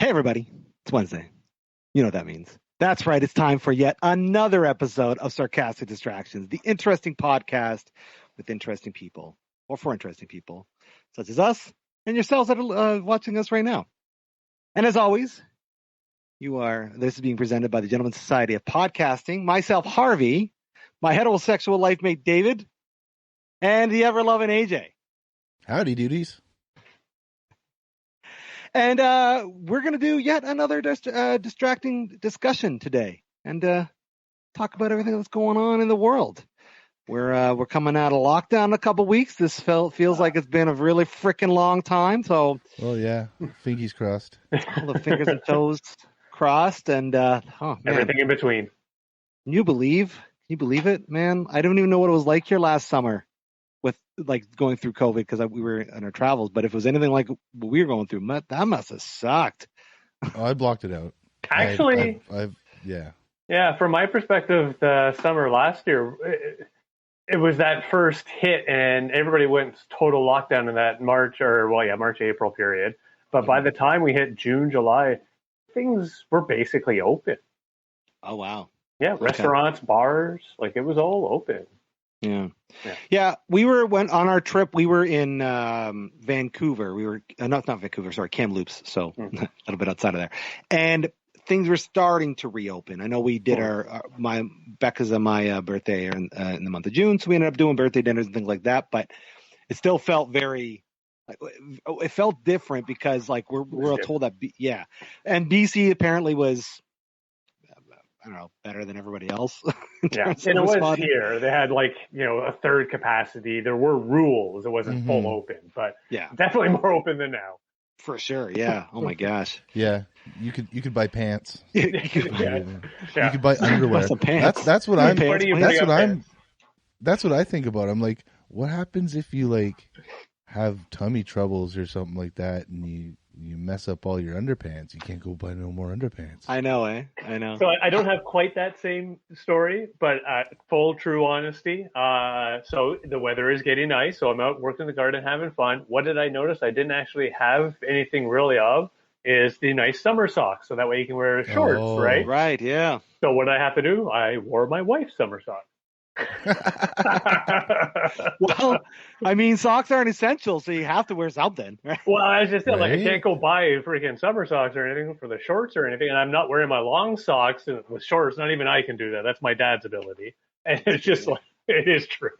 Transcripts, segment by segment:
Hey, everybody. It's Wednesday. You know what that means. That's right. It's time for yet another episode of Sarcastic Distractions, the interesting podcast with interesting people, or for interesting people, such as us and yourselves that are watching us right now. And as always, this is being presented by the Gentlemen's Society of Podcasting, myself, Harvey, my heterosexual life mate, David, and the ever-loving AJ. Howdy, duties. And we're going to do yet another distracting discussion today and talk about everything that's going on in the world. We're coming out of lockdown in a couple weeks. This feels like it's been a really freaking long time. So, well, yeah, fingers crossed. All the fingers and toes crossed, and everything in between. Can you believe it, man? I don't even know what it was like here last summer with like going through COVID because we were on our travels. But if it was anything like what we were going through, that must have sucked. Oh, I blocked it out. Actually, yeah. From my perspective, the summer last year, it was that first hit, and everybody went total lockdown in that March, April period. But by the time we hit June, July, things were basically open. Oh wow! Yeah, restaurants, bars, like it was all open. Yeah. We went on our trip. We were in Vancouver. We were not Vancouver, sorry, Kamloops. So a little bit outside of there, and things were starting to reopen. I know we did my Becca's and my birthday in the month of June, so we ended up doing birthday dinners and things like that. But it still felt it felt different because like we're told that and BC apparently was, I don't know, better than everybody else. Yeah, and it was here. They had a third capacity. There were rules. It wasn't full open, but definitely more open than now. For sure, yeah. Oh my gosh. Yeah, you could buy pants. You could buy underwear. That's what I think about. I'm like, what happens if you have tummy troubles or something like that, and you mess up all your underpants? You can't go buy no more underpants. I know, I know. So I don't have quite that same story, but full true honesty. So the weather is getting nice, so I'm out working the garden, having fun. What did I notice I didn't actually have anything really of is the nice summer socks, so that way you can wear shorts, right? Right, yeah. So what did I have to do? I wore my wife's summer socks. Well, I mean, socks aren't essential, so you have to wear something. Right? Well, I just said, I can't go buy freaking summer socks or anything for the shorts or anything, and I'm not wearing my long socks with shorts. Not even I can do that. That's my dad's ability, and it's just it is true.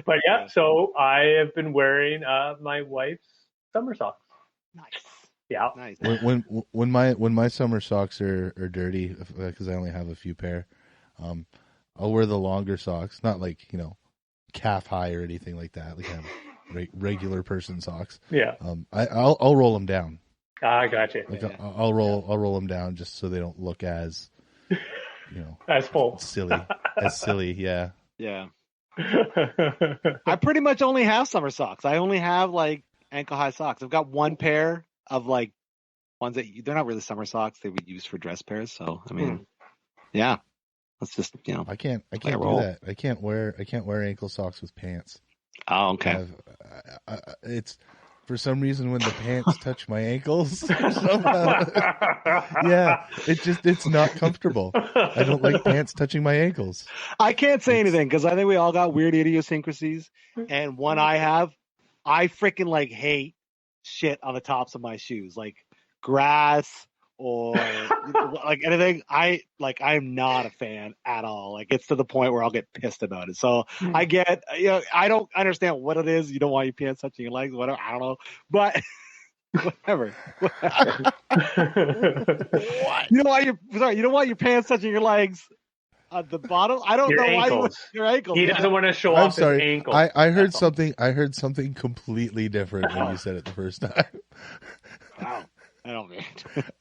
But yeah, so I have been wearing my wife's summer socks. Nice. Yeah. Nice. When my summer socks are dirty because I only have a few pair, I'll wear the longer socks, not calf high or anything like that. Like I have regular person socks. Yeah. I'll roll them down. I gotcha. I'll roll them down just so they don't look as, as full. silly. Yeah. Yeah. I pretty much only have summer socks. I only have ankle high socks. I've got one pair of ones that they're not really summer socks. They would use for dress pairs. So I mean, yeah. Let's just I can't do that. I can't wear ankle socks with pants. Oh, okay. It's for some reason when the pants touch my ankles. Yeah, it's not comfortable. I don't like pants touching my ankles. I can't say anything because I think we all got weird idiosyncrasies. And one I freaking hate shit on the tops of my shoes, like grass. Or anything, I'm not a fan at all. It's to the point where I'll get pissed about it. So I get, I don't understand what it is. You don't want your pants touching your legs, whatever. I don't know, but whatever. What? You don't want your pants touching your legs at the bottom. I don't know ankles. why your ankles. He doesn't want to show off his ankles. I heard something. I heard something completely different when you said it the first time. Wow. I don't mean.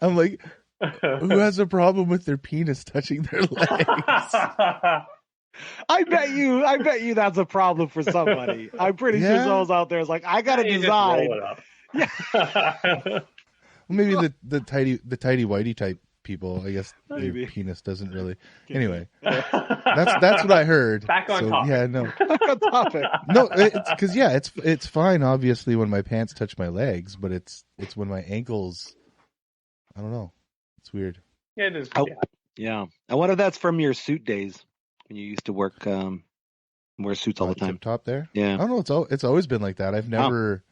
I'm like, who has a problem with their penis touching their legs? I bet you that's a problem for somebody. I'm pretty sure someone's out there is like, I got to design. Yeah. Maybe the tidy whitey type people. I guess their penis doesn't really. Anyway, that's what I heard. Back on topic. Yeah, no. Back on topic. No, because it's fine. Obviously, when my pants touch my legs, but it's when my ankles I don't know. It's weird. Yeah, it is. Yeah. I wonder if that's from your suit days when you used to work, wear suits all the time. Tip top there? Yeah. I don't know. It's always been like that. I've never,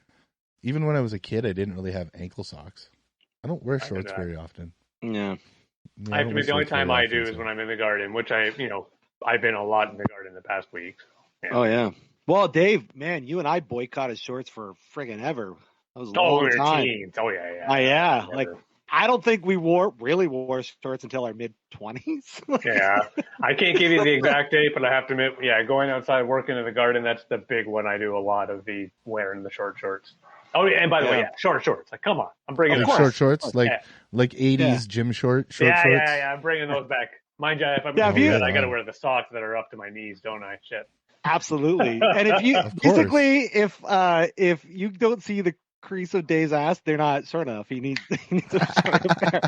even when I was a kid, I didn't really have ankle socks. I don't wear shorts very often. Yeah. I have to admit, the only time I do is when I'm in the garden, which I've been a lot in the garden the past week. So, yeah. Oh, yeah. Well, Dave, man, you and I boycotted shorts for friggin' ever. That was a long time. Teens. Oh, yeah. Yeah. Like, I don't think we really wore shorts until our mid-20s. Yeah. I can't give you the exact date, but I have to admit, going outside, working in the garden, that's the big one. I do a lot of the wearing the short shorts. Oh, yeah, and by the way, short shorts. Like, come on. I'm bringing short shorts, like 80s gym shorts. Yeah, I'm bringing those back. Mind you, if I'm going to do that, I got to wear the socks that are up to my knees, don't I? Shit. Absolutely. And if you basically, if you don't see the crease of Dave's ass, they're not short enough. He needs a short pair.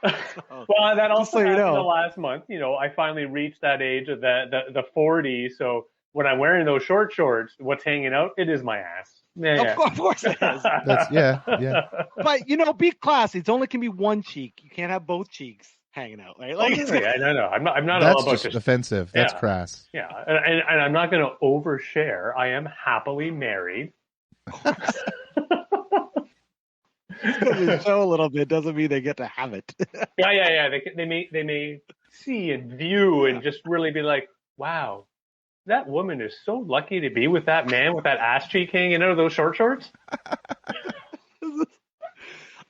Well, that also happened the last month. I finally reached that age of the 40. So when I'm wearing those short shorts, what's hanging out? It is my ass. Yeah. Of course it is. Yeah. But be classy. It only can be one cheek. You can't have both cheeks hanging out, right? Like, no. I'm not. That's all about just offensive. That's crass. Yeah, and I'm not going to overshare. I am happily married. They show a little bit doesn't mean they get to have it. Yeah. They may see and view and just really be like, wow, that woman is so lucky to be with that man with that ass cheek hanging out of those short shorts.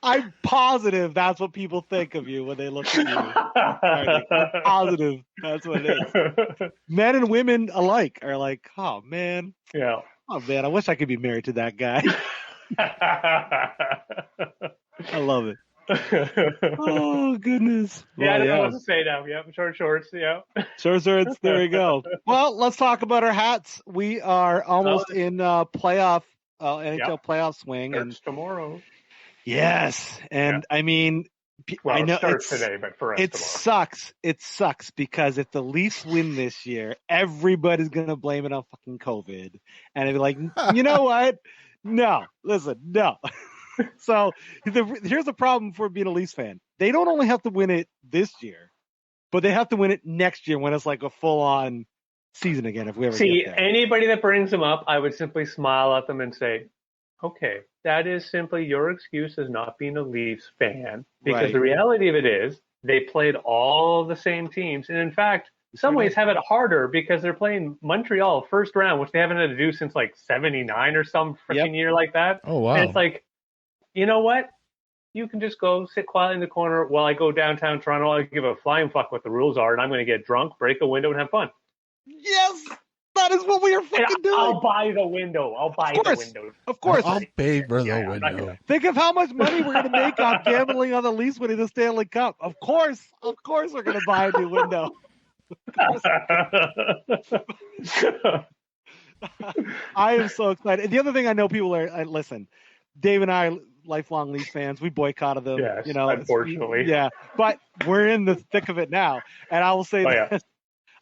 I'm positive that's what people think of you when they look at you. I'm positive that's what it is. Men and women alike are like, oh man, I wish I could be married to that guy. I love it. Oh goodness. Yeah, I don't know what to say now. Yeah, short shorts. Yeah, short shorts. There we go. Well, let's talk about our hats. We are almost in playoff NHL playoff swing, and tomorrow. Yes, and I mean, I know it starts today, but for us, it sucks. It sucks because if the Leafs win this year, everybody's gonna blame it on fucking COVID, and it'd be like, you know what? No. So here's the problem for being a Leafs fan. They don't only have to win it this year, but they have to win it next year when it's like a full-on season again. If we ever get there. Anybody that brings them up, I would simply smile at them and say, okay, that is simply your excuse as not being a Leafs fan. Because the reality of it is they played all the same teams. And in fact, in some ways have it harder because they're playing Montreal first round, which they haven't had to do since like 79 or some freaking year like that. Oh, wow. And it's like, you know what? You can just go sit quietly in the corner while I go downtown Toronto. I'll give a flying fuck what the rules are, and I'm going to get drunk, break a window, and have fun. Yes! That is what we are fucking doing. I'll buy the window. The window. Of course. I'll pay for the window. Think of how much money we're going to make off gambling on the Leafs winning the Stanley Cup. Of course we're going to buy a new window. I am so excited. And the other thing I know people are, listen, Dave and I, lifelong Leafs fans, we boycotted them. Yes, unfortunately. Yeah, but we're in the thick of it now. And I will say this.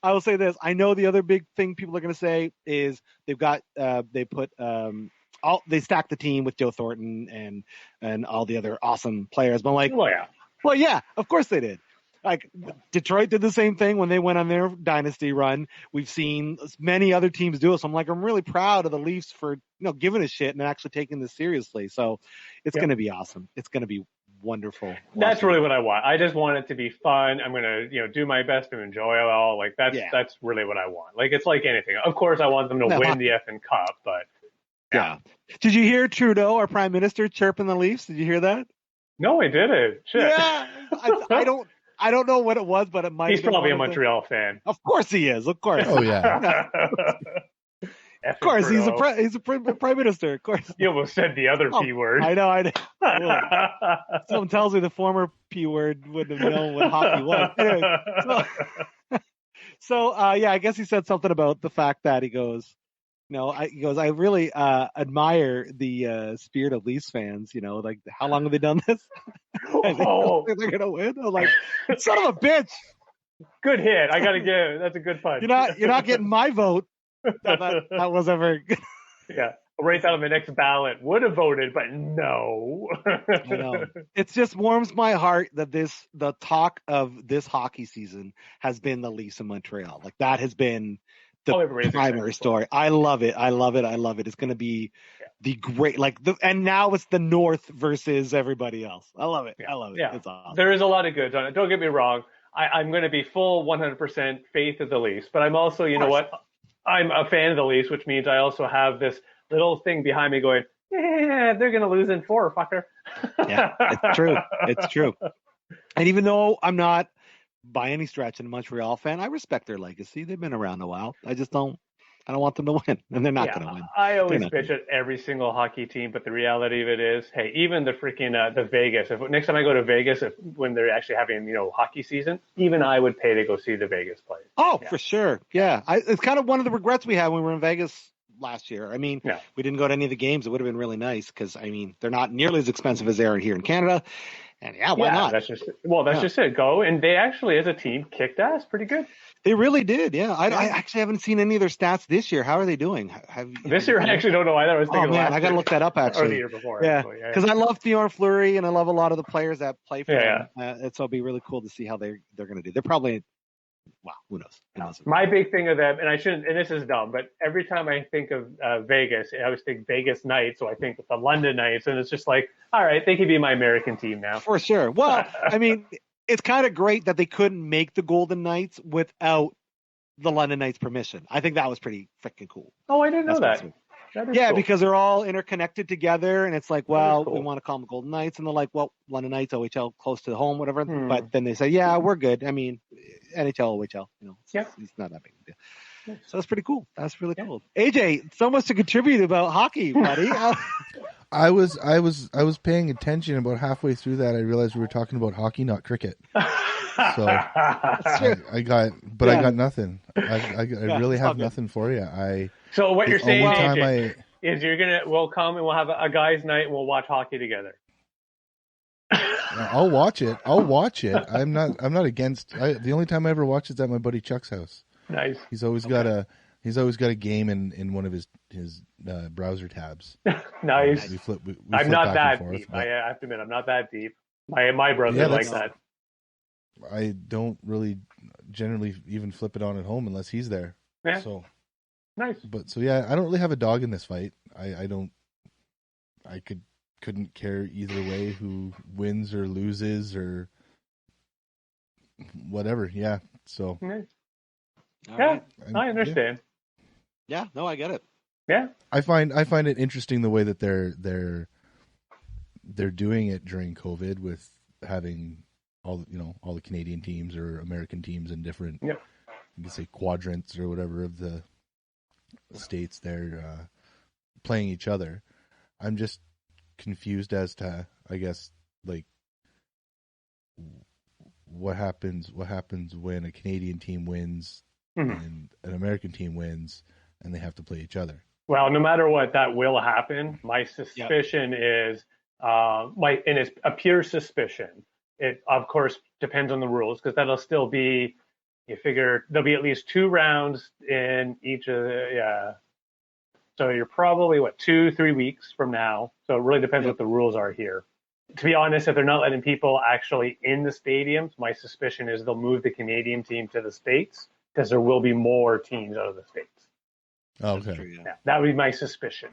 I will say this. I know the other big thing people are going to say is they've got they stacked the team with Joe Thornton and all the other awesome players. But I'm like, well, yeah, of course they did. Like Detroit did the same thing when they went on their dynasty run. We've seen many other teams do it. So I'm really proud of the Leafs for giving a shit and actually taking this seriously. So it's going to be awesome. It's going to be wonderful. That's really what I want. I just want it to be fun. I'm going to do my best to enjoy it all. Like that's really what I want. Like it's like anything. Of course, I want them to win the effing cup, but yeah. Did you hear Trudeau, our prime minister, chirping the Leafs? Did you hear that? No, I didn't. Shit. Yeah, I don't know what it was, but it might. He's probably a Montreal fan. Of course he is. Of course. Oh yeah. Of course, he's a prime minister. Of course. You almost said the other P word. I know. Someone tells me the former P word wouldn't have known what hockey was. Anyway, so I guess he said something about the fact that he goes, I really admire the spirit of Leafs fans. Like how long have they done this? They're gonna win. I'm like, son of a bitch. Good hit. I gotta give. That's a good punch. You're not getting my vote. That was ever good. Yeah. right out of the next ballot would have voted, but no. I know. It just warms my heart that the talk of this hockey season has been the Leafs in Montreal. Like that has been the primary story. I love it. I love it. I love it. It's going to be the great, and now it's the North versus everybody else. I love it. I love it. Yeah. It's awesome. There is a lot of goods on it. Don't get me wrong. I'm going to be full 100% faith of the Leafs, but I'm also, you know what? I'm a fan of the Leafs, which means I also have this little thing behind me going, yeah, they're going to lose in 4, fucker. Yeah, it's true. It's true. And even though I'm not by any stretch a Montreal fan, I respect their legacy. They've been around a while. I don't want them to win, and they're not going to win. I always bitch at every single hockey team, but the reality of it is, hey, even the freaking the Vegas. If next time I go to Vegas, when they're actually having hockey season, even I would pay to go see the Vegas play. Oh, for sure. Yeah, it's kind of one of the regrets we had when we were in Vegas last year. I mean, we didn't go to any of the games. It would have been really nice because they're not nearly as expensive as they are here in Canada. And why not? That's just it. Go, and they actually, as a team, kicked ass pretty good. They really did. Yeah, I actually haven't seen any of their stats this year. How are they doing? This year, I actually don't know either. I was thinking, I got to look that up actually. Or the year before. Yeah, because I love Theodore Fleury and I love a lot of the players that play for them. So it'll be really cool to see how they're going to do. They're probably. Wow, who knows? My big thing of them, and I shouldn't, and this is dumb, but every time I think of Vegas, I always think Vegas Knights, so I think of the London Knights, and it's just like, all right, they could be my American team now. For sure. Well, it's kind of great that they couldn't make the Golden Knights without the London Knights' permission. I think that was pretty freaking cool. Oh, I didn't know that. Cool. Because they're all interconnected together, and it's like, well, we want to call them the Golden Knights, and they're like, well, London Knights, OHL, close to home, whatever. But then they say, yeah, we're good. NHL, OHL, it's not that big a deal. So it's pretty cool. That's really cool. AJ, so much to contribute about hockey, buddy. I was paying attention. About halfway through that, I realized we were talking about hockey, not cricket. So I got nothing. I really have nothing for you. So what you're saying, AJ, is we'll come and we'll have a guys' night and we'll watch hockey together. I'll watch it. I'm not against. The only time I ever watch is at my buddy Chuck's house. Nice. He's always got a game in one of his browser tabs. Nice. We I'm not that deep. I have to admit, I'm not that deep. My brother like that. I don't really generally even flip it on at home unless he's there. Yeah. So nice. But I don't really have a dog in this fight. I couldn't care either way who wins or loses or whatever. Yeah. So. Nice. Yeah, I understand. Yeah, no, I get it. Yeah. I find it interesting the way that they're doing it during COVID with having all the Canadian teams or American teams in different you can say quadrants or whatever of the states they're playing each other. I'm just confused as to, I guess, like what happens when a Canadian team wins and an American team wins and they have to play each other. Well, no matter what, that will happen. My suspicion is and it's a pure suspicion. It, of course, depends on the rules because that'll still be, you figure there'll be at least 2 rounds in each of the, so you're probably, 2-3 weeks from now. So it really depends what the rules are here. To be honest, if they're not letting people actually in the stadiums, my suspicion is they'll move the Canadian team to the States because there will be more teams out of the States. Oh, okay. True, yeah. That would be my suspicion.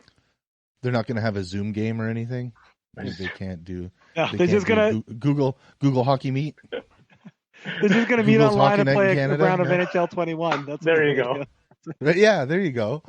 They're not going to have a Zoom game or anything? They can't do. They're just gonna Google Hockey Meet. They're just gonna meet online and play a round of NHL 21. There you go. Yeah, there you go.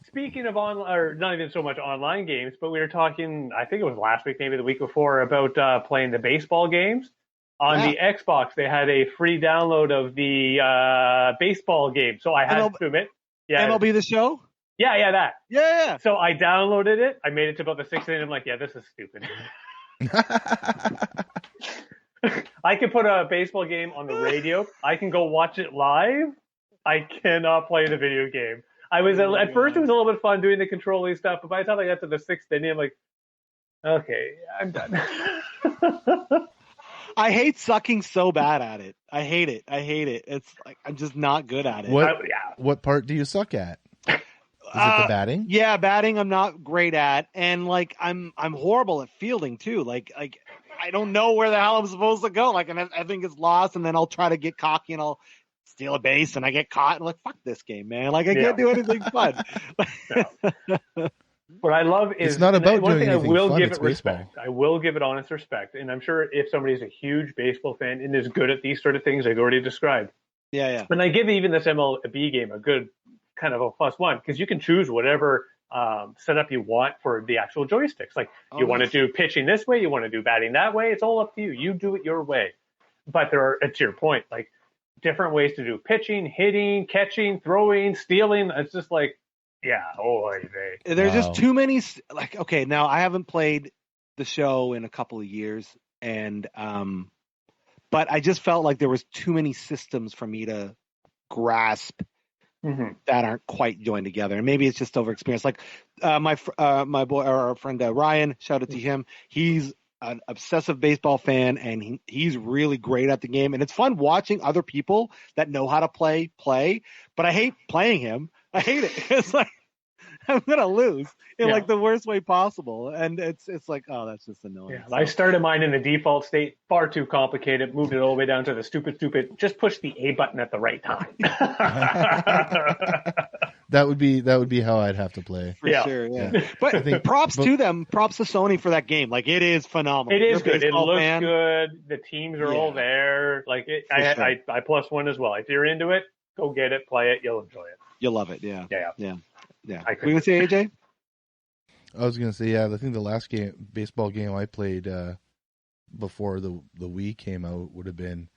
Speaking of online, or not even so much online games, but we were talking. I think it was last week, maybe the week before, about playing the baseball games on the Xbox. They had a free download of the baseball game, so I had to admit, MLB The Show. Yeah, that. Yeah. So I downloaded it. I made it to about the 6th inning. I'm like, this is stupid. I can put a baseball game on the radio. I can go watch it live. I cannot play the video game. At first it was a little bit fun doing the controlling stuff, but by the time I got to the 6th inning, I'm like, okay, I'm done. I hate sucking so bad at it. I hate it. It's like I'm just not good at it. What part do you suck at? Is it the batting? Yeah, batting I'm not great at, and like I'm horrible at fielding too. Like I don't know where the hell I'm supposed to go. Like, and I think it's lost, and then I'll try to get cocky and I'll steal a base, and I get caught, and I'm like, fuck this game, man. Like I can't do anything fun. What I love is it's not about one doing thing anything I will fun, give it's it respect. baseball. I will give it honest respect, and I'm sure if somebody's a huge baseball fan and is good at these sort of things I've already described. Yeah. And I give even this MLB game a good kind of a +1 because you can choose whatever setup you want for the actual joysticks. Like you want to do pitching this way, you want to do batting that way. It's all up to you. You do it your way. But there are, to your point, like different ways to do pitching, hitting, catching, throwing, stealing. It's just like, yeah, there's just too many. Like, okay, now I haven't played the show in a couple of years, and but I just felt like there was too many systems for me to grasp that aren't quite joined together. And maybe it's just over experience. Like my boy or our friend Ryan, shout out to him. He's an obsessive baseball fan, and he's really great at the game. And it's fun watching other people that know how to play. But I hate playing him. I hate it. It's like I'm gonna lose in like the worst way possible, and it's like, oh, that's just annoying. Yeah, so. I started mine in the default state, far too complicated. Moved it all the way down to the stupid. Just push the A button at the right time. That would be how I'd have to play. For sure, yeah. But props to them. Props to Sony for that game. Like, it is phenomenal. It is good. It looks good. The teams are all there. Like I +1 as well. If you're into it, go get it, play it. You'll enjoy it. You'll love it. Yeah. Yeah. Were you gonna say, AJ? I was gonna say, I think the last baseball game I played before the Wii came out would have been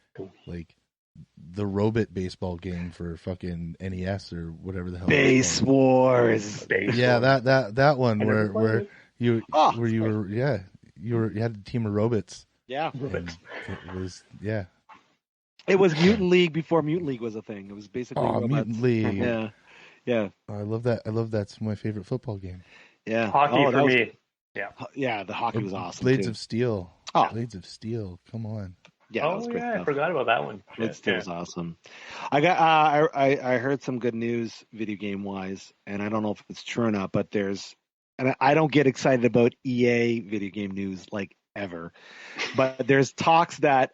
like the Robot baseball game for fucking NES or whatever the hell. Base Wars. Yeah, that one where you had a team of robots. Yeah. It was It was Mutant League before Mutant League was a thing. It was basically robots. Mutant League. Yeah. I love that. That's my favorite football game. Yeah. Hockey for me. Yeah. Yeah, the hockey was awesome. Blades too. of Steel. Oh. Blades of Steel. Come on. Yeah. I forgot about that one. Blades of Steel was awesome. I got. I heard some good news video game wise, and I don't know if it's true or not, but and I don't get excited about EA video game news like ever, but there's talks that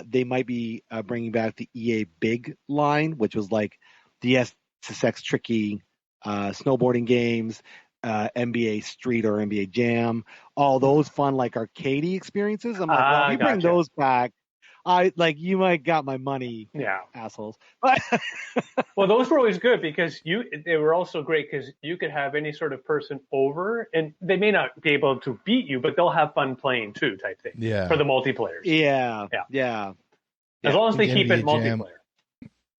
they might be bringing back the EA Big line, which was like the SSX Tricky snowboarding games, NBA Street or NBA Jam, all those fun like arcadey experiences. I'm like, well, if you bring those back, you might got my money, assholes. Well, those were always good because they were also great because you could have any sort of person over, and they may not be able to beat you, but they'll have fun playing too, type thing. Yeah. For the multiplayers. Yeah. As long as they keep it multiplayer.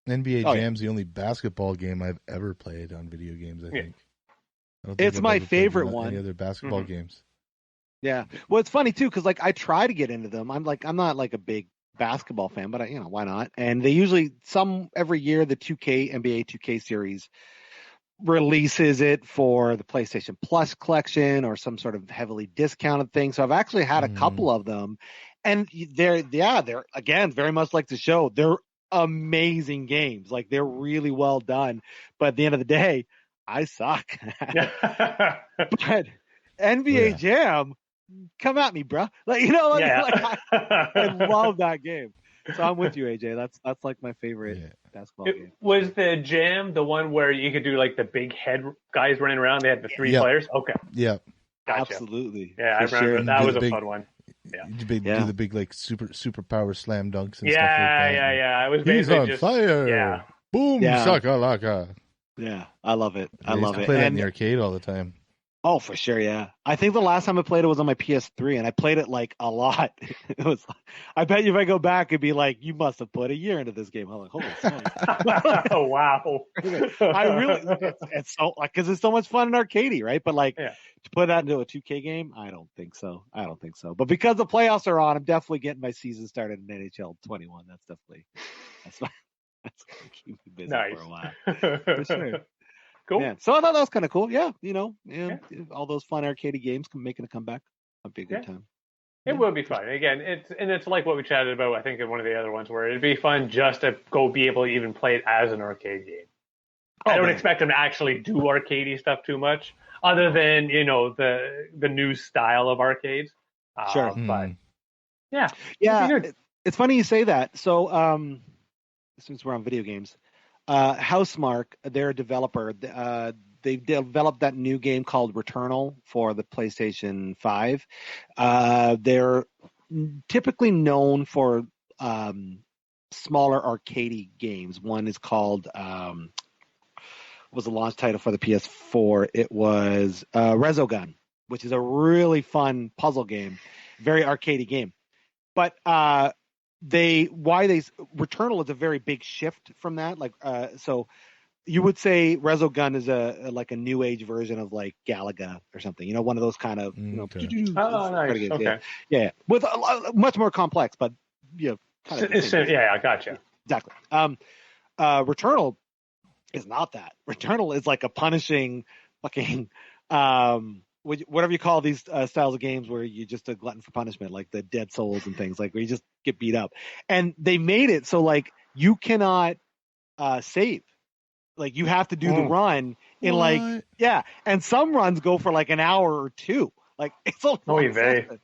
NBA Jam's the only basketball game I've ever played on video games, I think. It's my favorite one. Any other basketball games? Yeah. Well, it's funny too because like I try to get into them. I'm not like a big basketball fan, but why not? And they usually every year the NBA 2K series releases it for the PlayStation Plus collection or some sort of heavily discounted thing. So I've actually had a couple of them, and they're again very much like the show. They're amazing games. Like, they're really well done. But at the end of the day, I suck. But NBA Jam, come at me, bro. I love that game. So I'm with you, AJ. That's like my favorite basketball game. Was the Jam the one where you could do like the big head guys running around? They had the three players? Okay. Yeah. Gotcha. Absolutely. Yeah, I remember. Sure. That was a fun one. Yeah. Do the big like super power slam dunks and stuff like that. Yeah. I was basically He's on fire. Yeah. Boom, shakalaka. Yeah, I love it. I love it. Play that in the arcade all the time. Oh, for sure, yeah. I think the last time I played it was on my PS3, and I played it like a lot. It was. I bet you if I go back, it'd be like, you must have put a year into this game. I'm like, holy smokes! Oh wow! I really, it's so like because it's so much fun in arcadey, right? But like to put that into a 2K game, I don't think so. But because the playoffs are on, I'm definitely getting my season started in NHL 21. That's gonna keep me busy for a while. For sure. Cool. Yeah. So I thought that was kind of cool. Yeah, all those fun arcade games making a comeback. That'd be a good time. It would be fun. Again, it's like what we chatted about, I think, in one of the other ones, where it'd be fun just to go be able to even play it as an arcade game. I don't expect them to actually do arcadey stuff too much, other than the new style of arcades. Sure, but yeah. It's funny you say that. So since we're on video games, Housemarque, they're a developer. They developed that new game called Returnal for the PlayStation 5. They're typically known for smaller arcadey games. One is called was the launch title for the PS4. It was Resogun, which is a really fun puzzle game, very arcadey game. But Returnal is a very big shift from that. So you would say Resogun is a new age version of like Galaga or something. One of those kind of nice. Okay. Yeah, with much more complex, but I gotcha. Exactly. Returnal is not that. Returnal is like a punishing fucking whatever you call these styles of games where you're just a glutton for punishment, like the Dead Souls and things, like where you just get beat up. And they made it so like you cannot save. Like you have to do the run in and some runs go for like an hour or two. Like it's a long session.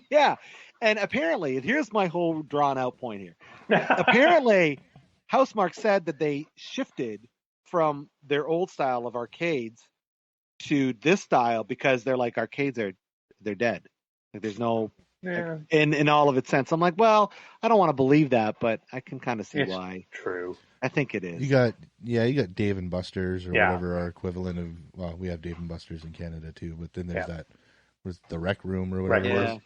Yeah. And apparently, here's my whole drawn out point here. Apparently, Housemarque said that they shifted from their old style of arcades to this style because they're like arcades they're dead. Like there's no in all of its sense. I'm like, well, I don't want to believe that, but I can kind of see why. True. I think it is. You got Dave and Buster's or whatever our equivalent of. Well, we have Dave and Buster's in Canada too, but then there's that was the Rec Room or whatever it was.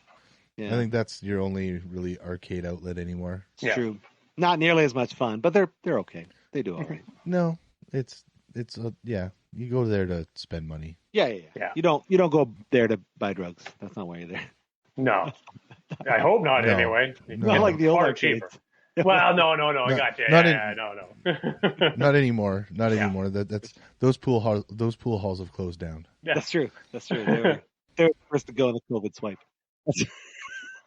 Yeah. I think that's your only really arcade outlet anymore. It's true. Not nearly as much fun, but they're okay. They do all right. No, it's you go there to spend money. Yeah. You don't go there to buy drugs. That's not why you're there. No, I hope not. Anyway, not like the old arcades. Cheaper. Well, no, I got you. No. Not anymore. Not anymore. That's those pool halls have closed down. Yeah. That's true. They're the first to go in the COVID swipe.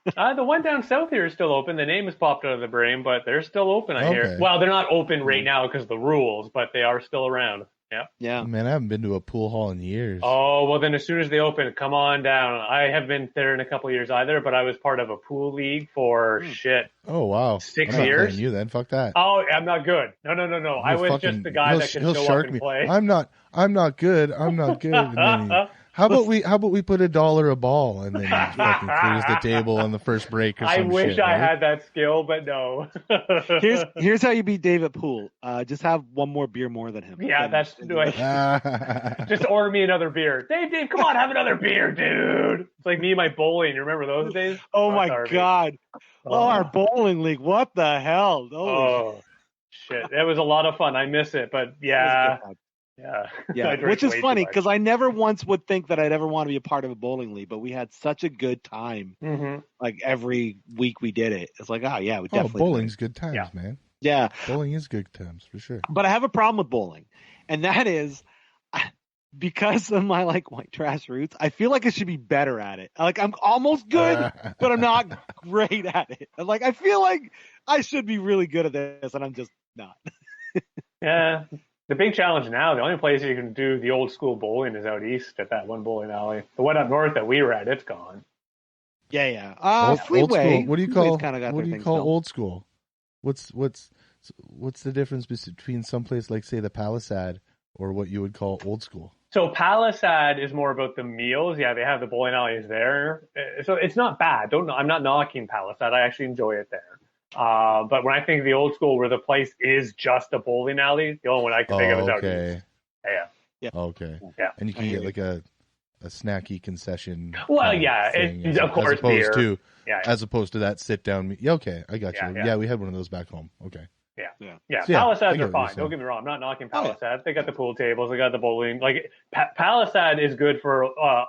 The one down south here is still open. The name has popped out of the brain, but they're still open, I hear. Well, they're not open right now because of the rules, but they are still around. Yeah. Man, I haven't been to a pool hall in years. Oh, well, then as soon as they open, come on down. I haven't been there in a couple of years either, but I was part of a pool league for Oh, wow. 6 I'm years. Not you then. Fuck that. Oh, I'm not good. No. I was just the guy that could show up and play. I'm not good. And then how about we put $1 a ball and then he fucking clears the table on the first break or some I wish shit, I right? had that skill, but no. Here's how you beat Dave at pool. Just have one more beer more than him. Yeah, that's just order me another beer. Dave, come on, have another beer, dude. It's like me and my bowling. You remember those days? Oh my God. Our bowling league. What the hell? Shit. It was a lot of fun. I miss it, but yeah. Which is funny because I never once would think that I'd ever want to be a part of a bowling league, but we had such a good time. Mm-hmm. Like every week we did it. It's like, we definitely. Bowling's good times, man. Yeah, bowling is good times for sure. But I have a problem with bowling, and that is because of my white trash roots. I feel like I should be better at it. Like I'm almost good, but I'm not great at it. I feel like I should be really good at this, and I'm just not. Yeah. The big challenge now, the only place you can do the old school bowling is out east at that one bowling alley. The one up north that we were at, it's gone. Yeah. Old school. What do you call old old school? What's the difference between someplace like say the Palisade or what you would call old school? So Palisade is more about the meals. Yeah, they have the bowling alleys there. So it's not bad. I'm not knocking Palisade. I actually enjoy it there. But when I think of the old school where the place is just a bowling alley, the only one I can think of is out east. Yeah. Okay. Yeah. And you can get like a snacky concession. Well, of course, beer. As opposed to that sit down. Yeah, okay, I got you. Yeah, we had one of those back home. Okay. Yeah. Palisades are fine. Don't get me wrong. I'm not knocking Palisade. They got the pool tables. They got the bowling. Palisade is good for our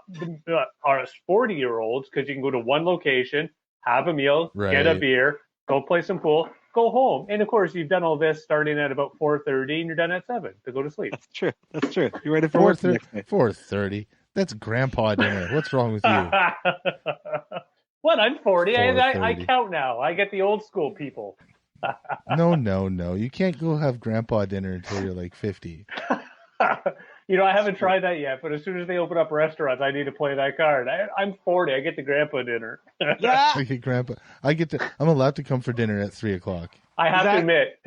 40-year-olds because you can go to one location, have a meal, get a beer, go play some pool, go home. And, of course, you've done all this starting at about 4:30 and you're done at 7 to go to sleep. That's true. You're ready for 4:30. That's grandpa dinner. What's wrong with you? What? I'm 40. I count now. I get the old school people. No. You can't go have grandpa dinner until you're like 50. I haven't tried that yet, but as soon as they open up restaurants, I need to play that card. I'm 40. I get the grandpa dinner. Yeah. I get grandpa. I'm allowed to come for dinner at 3:00. I have to admit,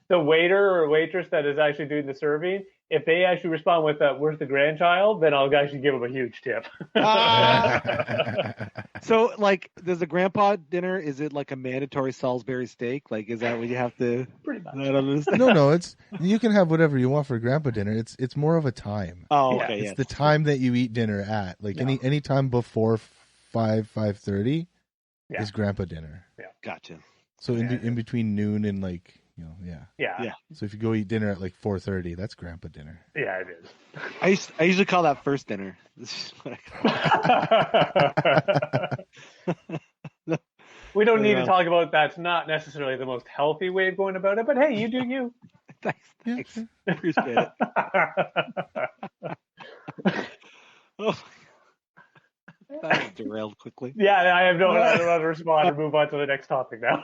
the waiter or waitress that is actually doing the serving, if they actually respond with "Where's the grandchild?" then I'll actually give them a huge tip. So, like, does the grandpa dinner, is it like a mandatory Salisbury steak? Like, is that what you have to? Pretty much. No. You can have whatever you want for grandpa dinner. It's more of a time. Oh, okay. It's the time that you eat dinner at. Like any time before 5:30 is grandpa dinner. Yeah, gotcha. So in between noon and like. Yeah. So if you go eat dinner at like 4:30, that's grandpa dinner. Yeah, it is. I usually call that first dinner. This is what I call it. We don't need to talk about that's not necessarily the most healthy way of going about it, but hey, you do you. Thanks. Appreciate it. That was derailed quickly. Yeah, I don't know how to respond or move on to the next topic now.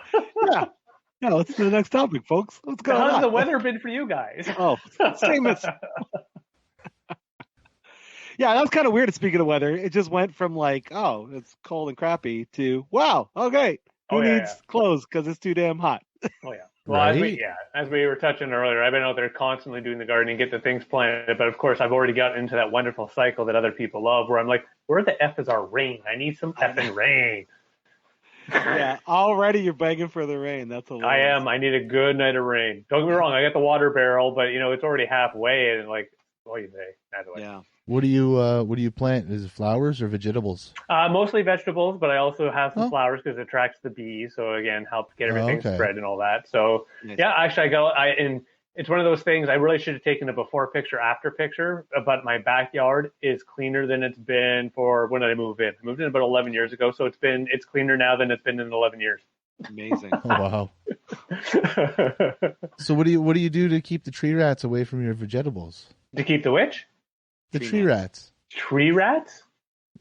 Yeah, let's do the next topic, folks. Let's go. How's the weather been for you guys? Oh, same as. Yeah, that was kind of weird. Speaking of weather, it just went from like, oh, it's cold and crappy to, wow, okay, who needs clothes because it's too damn hot. Oh yeah. Well, as we were touching earlier, I've been out there constantly doing the gardening, get the things planted. But of course, I've already gotten into that wonderful cycle that other people love, where I'm like, where the F is our rain? I need some effing rain. Yeah, already you're begging for the rain. That's a lot. I am. I need a good night of rain. Don't get me wrong. I got the water barrel, but it's already halfway, and like, yeah. What do you plant? Is it flowers or vegetables? Mostly vegetables, but I also have some flowers because it attracts the bees. So again, helps get everything spread and all that. So actually, and it's one of those things. I really should have taken a before picture, after picture. But my backyard is cleaner than it's been for when I moved in. I moved in about 11 years ago, so it's cleaner now than it's been in 11 years. Amazing. Oh, wow. So what do you do to keep the tree rats away from your vegetables? To keep the which? The tree rats. Tree rats?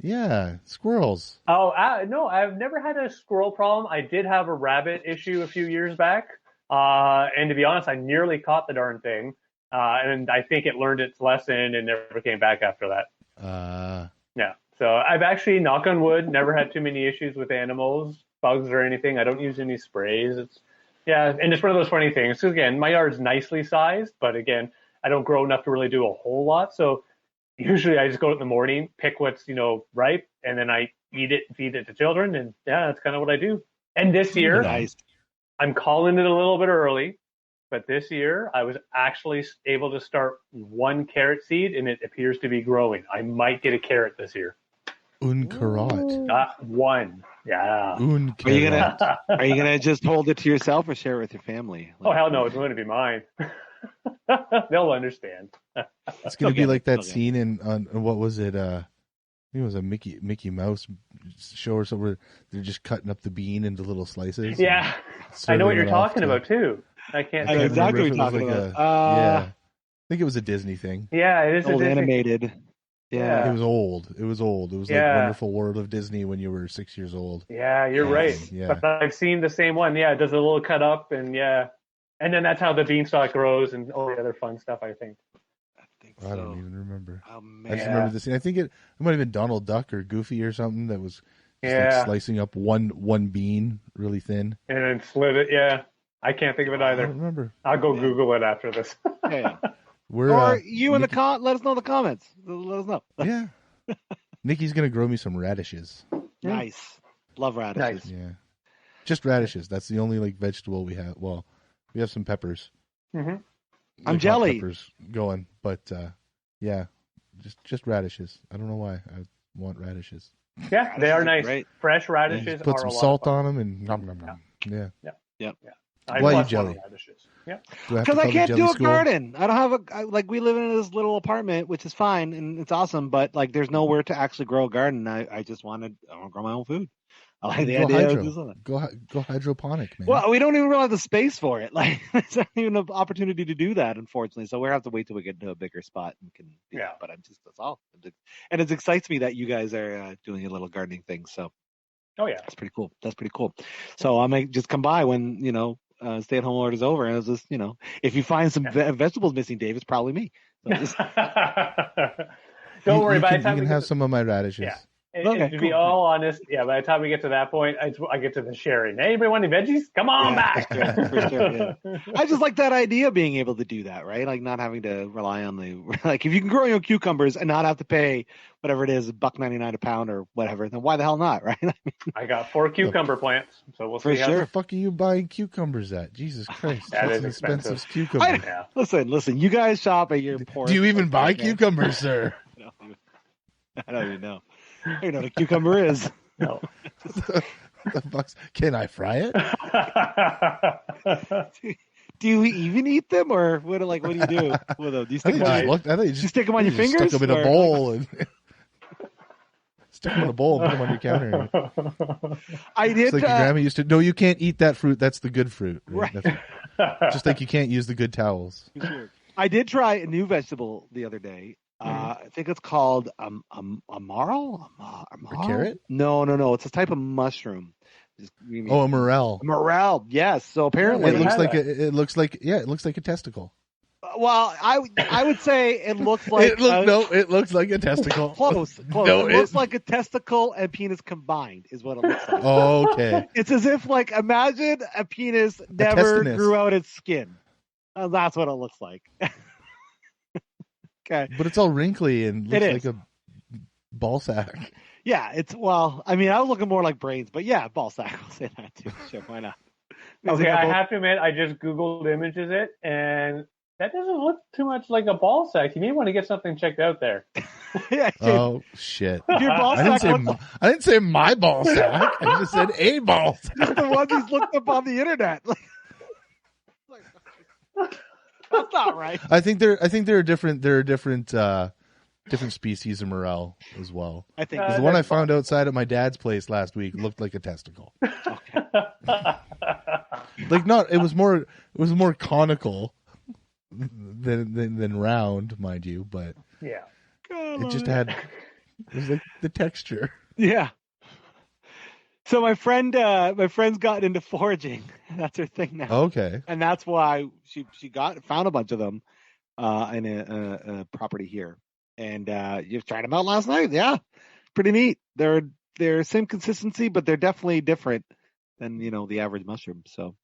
Yeah, squirrels. Oh, no, I've never had a squirrel problem. I did have a rabbit issue a few years back. And to be honest, I nearly caught the darn thing. And I think it learned its lesson and never came back after that. Yeah. So I've actually, knock on wood, never had too many issues with animals, bugs or anything. I don't use any sprays. And it's one of those funny things. So again, my yard's nicely sized, but again, I don't grow enough to really do a whole lot. So usually I just go out in the morning, pick what's, ripe, and then I eat it and feed it to children. And that's kind of what I do. And this year, I'm calling it a little bit early, but this year I was actually able to start one carrot seed, and it appears to be growing. I might get a carrot this year. Un carrot. One. Yeah. Un carrot. Are you gonna just hold it to yourself or share it with your family? Oh hell no, it's going to be mine. They'll understand. It's going to be like that scene in what was it? I think it was a Mickey Mouse show or something where they're just cutting up the bean into little slices. Yeah, I know what you're talking about too. I can't. I know exactly what you're talking about. I think it was a Disney thing. Yeah, it is old animated. Yeah, it was old. It was like Wonderful World of Disney when you were 6 years old. Yeah, you're right. Yeah. But I've seen the same one. Yeah, it does a little cut up and and then that's how the beanstalk grows and all the other fun stuff. I think so. I don't even remember. Oh, man. I just remember the scene. I think it might have been Donald Duck or Goofy or something that was just like slicing up one bean really thin and then slit it. Yeah, I can't think of it either. I don't remember. I'll go Google it after this. Or you in the let us know in the comments. Let us know. Yeah. Nikki's gonna grow me some radishes. Nice. Love radishes. Nice. Yeah. Just radishes. That's the only vegetable we have. Well, we have some peppers. Mm-hmm. I'm jelly. Peppers going, but just radishes. I don't know why I want radishes. Yeah, they are nice. Great. Fresh radishes. Put some salt on them and nom nom nom. Yeah. Why are you jelly? Yeah. Because I can't do a garden. I don't have we live in this little apartment, which is fine and it's awesome, but there's nowhere to actually grow a garden. I want to grow my own food. I like the idea of doing something. Go hydroponic, man. Well, we don't even really have the space for it. There's not even an opportunity to do that, unfortunately. So we have to wait till we get to a bigger spot and can. Yeah. But that's all. And it excites me that you guys are doing a little gardening thing. So. Oh yeah, that's pretty cool. So I might just come by when stay-at-home order's over, and it was just, if you find some vegetables missing, Dave, it's probably me. So just... Don't worry. By the time you can have some of my radishes. Yeah. To be all honest, by the time we get to that point, I get to the sharing. Hey, anybody want any veggies? Come on back. For sure, yeah. I just like that idea of being able to do that, right? Like not having to rely on if you can grow your own cucumbers and not have to pay whatever it is, $1.99 a pound or whatever, then why the hell not, right? I got 4 cucumber plants, so we'll see. Where the fuck are you buying cucumbers at? Jesus Christ, that's an expensive cucumber. Listen, you guys shop at your port. Do you even buy cucumbers, sir? I don't even know. I don't know what a cucumber is. No. Can I fry it? Do you even eat them, or what do you do with them? Do you stick them on your fingers? Stick them in a bowl and stick them in a bowl and put them on your counter. I did. It's like your grandma used to. No, you can't eat that fruit. That's the good fruit. Right? Just like you can't use the good towels. Sure. I did try a new vegetable the other day. I think it's called a marl? A carrot? No. It's a type of mushroom. A morel. Morel, yes. So apparently it looks like a testicle. Well, I would say it looks like it looks like a testicle. Close. No, it looks like a testicle and penis combined is what it looks like. Oh, okay. It's as if imagine a penis never grew out its skin. That's what it looks like. Okay. But it's all wrinkly and looks like a ball sack. Yeah, I was looking more like brains, but yeah, ball sack. I'll say that too. Sure, why not? Okay, I have to admit, I just Googled images and that doesn't look too much like a ball sack. You may want to get something checked out there. Oh, shit. Your ball I didn't say my ball sack. I just said a ball sack. Just the one he's looked up on the internet. That's not right. I think there are different species of morel as well. I think the one I found outside at my dad's place last week looked like a testicle. Okay. It was more conical than round, mind you, but yeah. It just had was like the texture. Yeah. So my friend's gotten into foraging. That's her thing now. Okay. And that's why she found a bunch of them in a property here. And you've tried them out last night. Yeah. Pretty neat. They're same consistency, but they're definitely different than, the average mushroom. So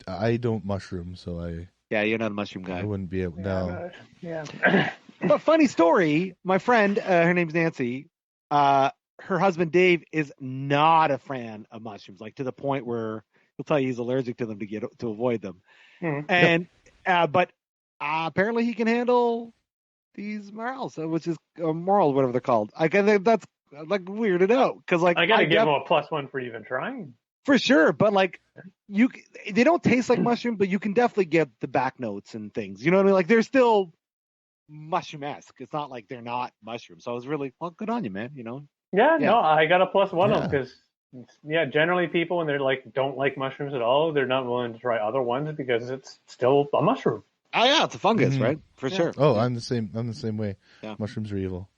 I don't mushroom, so you're not a mushroom guy. I wouldn't be able no. Yeah. But funny story, my friend, her name's Nancy, her husband Dave is not a fan of mushrooms, to the point where he'll tell you he's allergic to them to avoid them. Mm-hmm. And but apparently he can handle these morels, which is morels, whatever they're called. I think that's weirded out because I gotta give him a +1 for even trying. For sure, but they don't taste like mushroom, but you can definitely get the back notes and things. You know what I mean? They're still mushroom-esque. It's not like they're not mushrooms. So I was really good on you, man. Yeah, no, I got a +1 on them because, generally people when they're don't like mushrooms at all, they're not willing to try other ones because it's still a mushroom. Oh yeah, it's a fungus, right? For sure. Oh, I'm the same way. Yeah. Mushrooms are evil.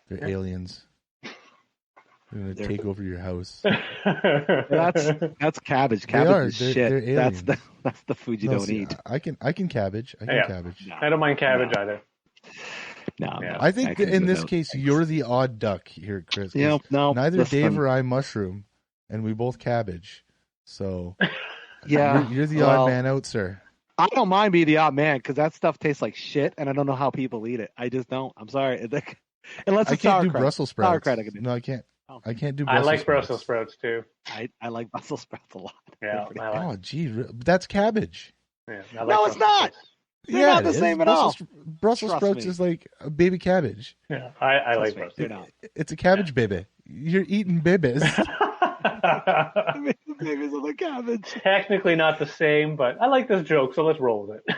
They're aliens. They're gonna take over your house. That's cabbage. Cabbage is shit. That's the food you don't eat. I can cabbage. Cabbage. No. I don't mind cabbage either. No, I think in this case you're the odd duck here, Chris. Yeah, no. Neither Dave or I mushroom, and we both cabbage. So yeah, you're the odd man out, sir. I don't mind being the odd man because that stuff tastes like shit, and I don't know how people eat it. I just don't. I'm sorry. Unless it's I can't do Brussels sprouts. Sauerkraut I can do. No, I can't. Oh. I can't do. Brussels sprouts. Brussels sprouts too. I like Brussels sprouts a lot. Yeah. Oh, gee, that's cabbage. Yeah, no, it's not. They're not the same at all. Brussels sprouts is like a baby cabbage. Yeah, I like Brussels. They're not. It's a cabbage baby. You're eating babies. Babies on the cabbage. Technically not the same, but I like this joke, so let's roll with it.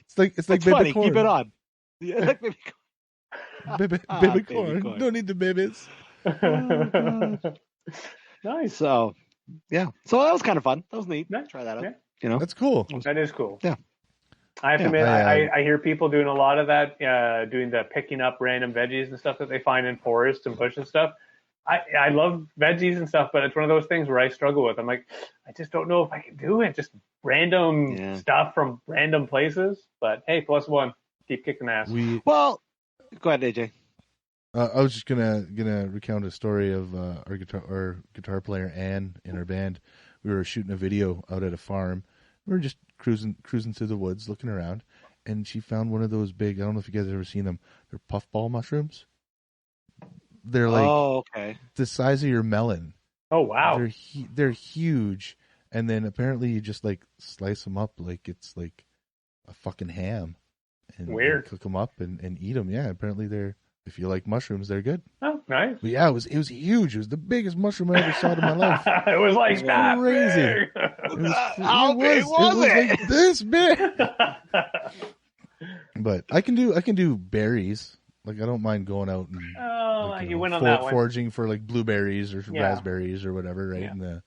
It's like baby funny. corn. Keep it on. Yeah, like baby corn. Baby corn. Don't need the babies. Oh, nice. So, yeah. So that was kind of fun. That was neat. Try that out. Yeah. That's cool. That is cool. Yeah. I have to admit, I hear people doing a lot of that, doing the picking up random veggies and stuff that they find in forests and bush and stuff. I love veggies and stuff, but it's one of those things where I struggle with. I'm like, I just don't know if I can do it. Just random stuff from random places. But hey, +1, keep kicking ass. Well, go ahead, AJ. I was just gonna recount a story of our guitar player Ann in our band. We were shooting a video out at a farm. We were just cruising through the woods, looking around, and she found one of those big. I don't know if you guys have ever seen them. They're puffball mushrooms. They're like the size of your melon. Oh wow! They're huge, and then apparently you just like slice them up like it's like a fucking ham, and weird. Cook them up and eat them. Yeah, apparently they're. If you like mushrooms, they're good. Oh, nice. But yeah, it was huge. It was the biggest mushroom I ever saw in my life. It was like that crazy. Big. How big was it? Like this big. But I can do berries. Like I don't mind going out and you went on that one. Foraging for like blueberries or raspberries or whatever, right in the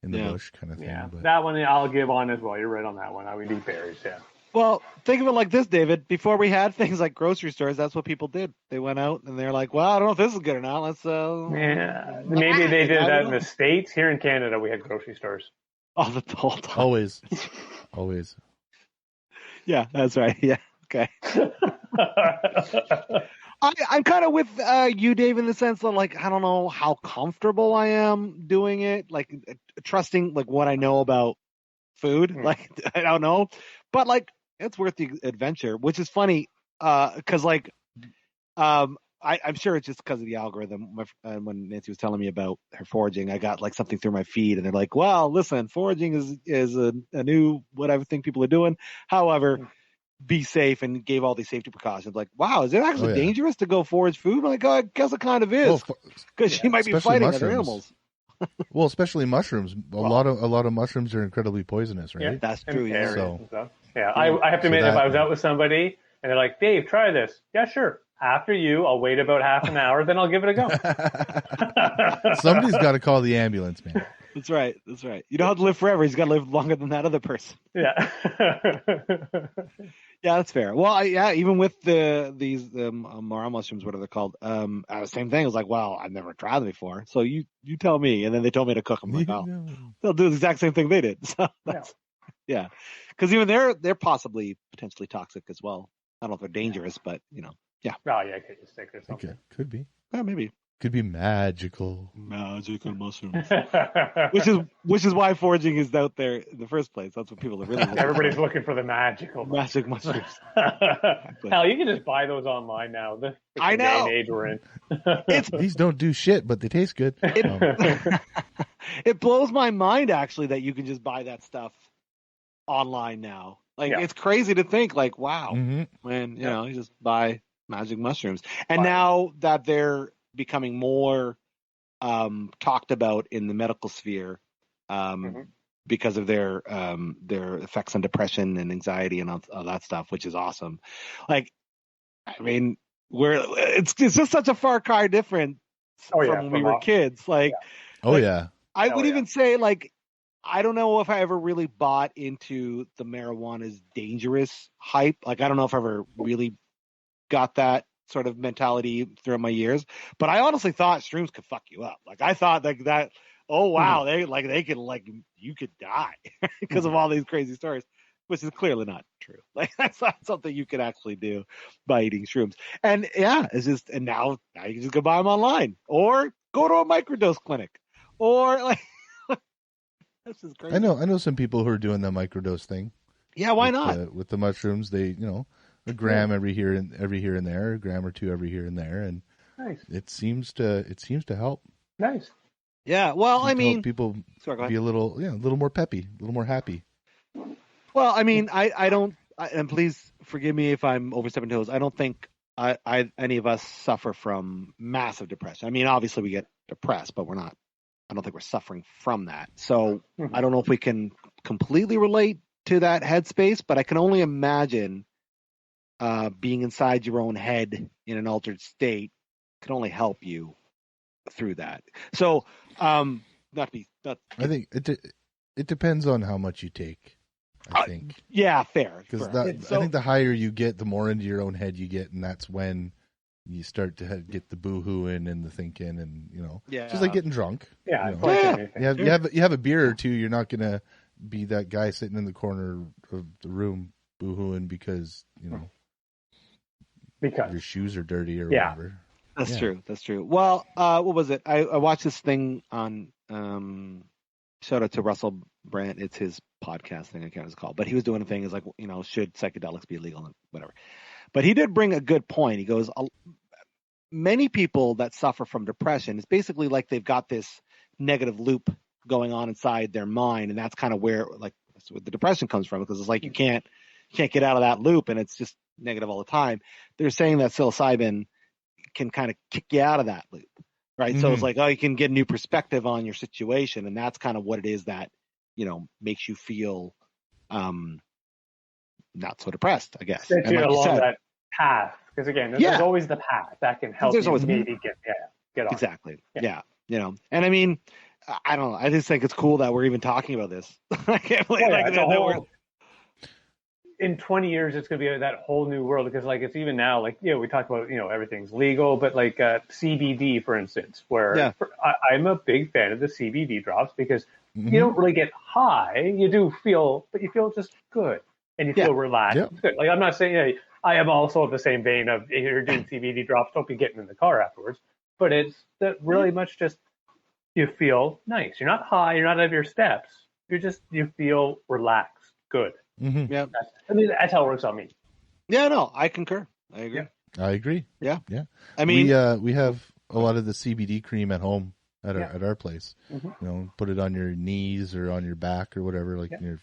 bush kind of thing. Yeah, but that one I'll give on as well. You're right on that one. I would do berries. Yeah. Well, think of it like this, David. Before we had things like grocery stores, that's what people did. They went out and they're like, "Well, I don't know if this is good or not. Let's." Maybe they did that in the States. Here in Canada, we had grocery stores. Oh, the whole time. Always. Yeah, that's right. Yeah. Okay. I'm kind of with you, Dave, in the sense that, like, I don't know how comfortable I am doing it, like trusting like what I know about food. Like, I don't know, but like it's worth the adventure, which is funny because like I'm sure it's just because of the algorithm. When Nancy was telling me about her foraging, I got like something through my feed, and they're like, "Well, listen, foraging is a new what I think people are doing. However, be safe," and gave all these safety precautions. Like, wow, is it actually dangerous to go forage food? I'm like, oh, I guess it kind of is, because she might be fighting other animals. Well, especially mushrooms. A lot of mushrooms are incredibly poisonous, right? Yeah, that's true. Yeah. So, I have to admit, if I was out with somebody and they're like, "Dave, try this," yeah, sure. After you, I'll wait about half an hour, then I'll give it a go. Somebody's got to call the ambulance, man. That's right. You don't have to live forever. He's got to live longer than that other person. Yeah. Yeah, that's fair. Well, even with these Moro mushrooms, whatever they're called, same thing. I was like, well, I've never tried them before, so you tell me. And then they told me to cook them. Like, they'll do the exact same thing they did. So yeah, because even they're possibly potentially toxic as well. I don't know if they're dangerous, but yeah. Oh yeah, could you stick or something? Okay. Could be. Yeah, maybe. Could be magical mushrooms, which is why foraging is out there in the first place. That's what people are really looking Everybody's looking for the magic mushrooms. Hell, you can just buy those online now. I know. Day and age we're in. These don't do shit, but they taste good. It blows my mind actually that you can just buy that stuff online now. Like it's crazy to think. Like, wow, when you just buy magic mushrooms, and now that they're becoming more talked about in the medical sphere because of their effects on depression and anxiety and all that stuff, which is awesome. Like, I mean, it's just such a far cry difference from when we were kids. Like, I would even say, like, I don't know if I ever really bought into the marijuana's dangerous hype. Like, I don't know if I ever really got that sort of mentality throughout my years, but I honestly thought shrooms could fuck you up. Like, I thought like that. Oh wow, they could, like, you could die because of all these crazy stories, which is clearly not true. Like, that's not something you could actually do by eating shrooms. And it's just, and now you can just go buy them online or go to a microdose clinic or like. That's just crazy. I know some people who are doing the microdose thing. Yeah, why not? With the mushrooms, they a gram every here and there, a gram or two every here and there, and it seems to help. Nice. Yeah. Well, I mean, people be a little more peppy, a little more happy. Well, I mean, I don't, and please forgive me if I'm overstepping toes. I don't think any of us suffer from massive depression. I mean, obviously we get depressed, but we're not. I don't think we're suffering from that. So I don't know if we can completely relate to that headspace, but I can only imagine being inside your own head in an altered state can only help you through that. So, I think it depends on how much you take. I think. Yeah, fair. Because I think the higher you get, the more into your own head you get, and that's when you start to get the boo-hooing and the thinking, and it's just like getting drunk. Yeah, you have a beer or two. You're not gonna be that guy sitting in the corner of the room boo-hooing because your shoes are dirty or whatever. That's true. That's true. Well, what was it? I watched this thing on. Shout out to Russell Brand. It's his podcast thing. I can't remember what it's called, but he was doing a thing. Is like, should psychedelics be illegal and whatever. But he did bring a good point. He goes, many people that suffer from depression, it's basically like they've got this negative loop going on inside their mind, and that's kind of where that's where the depression comes from, because it's like you can't get out of that loop, and it's just negative all the time. They're saying that psilocybin can kind of kick you out of that loop, right? Mm-hmm. So it's like, you can get a new perspective on your situation, and that's kind of what it is that makes you feel not so depressed, I guess. And like along that path, because again, there's always the path that can help you maybe get on. Exactly. Yeah. And I mean, I don't know. I just think it's cool that we're even talking about this. I can't believe in 20 years, it's going to be that whole new world, because it's even now, we talk about, everything's legal, but CBD, for instance, where I'm a big fan of the CBD drops, because you don't really get high. You do feel, but you feel just good, and you feel relaxed. Yeah. It's good. I'm not saying, I am also of the same vein of, if you're doing CBD drops, don't be getting in the car afterwards, but it's that really much just, you feel nice. You're not high. You're not out of your steps. You feel relaxed, good. Mm-hmm. Yeah, that's how it works on me. Yeah, no, I concur. I agree. Yeah. I agree. Yeah. I mean, we have a lot of the CBD cream at home at our place. Mm-hmm. Put it on your knees or on your back or whatever. Put it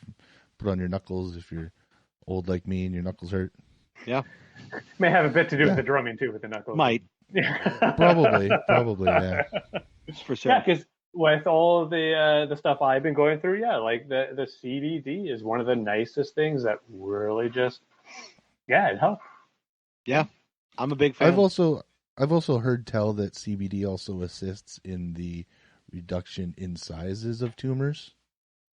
on your knuckles if you're old like me and your knuckles hurt. Yeah, may have a bit to do with the drumming too, with the knuckles. Might. Probably, yeah. For sure. Yeah, because with all the stuff I've been going through, the CBD is one of the nicest things that really just, it helps. Yeah, I'm a big fan. I've also heard tell that CBD also assists in the reduction in sizes of tumors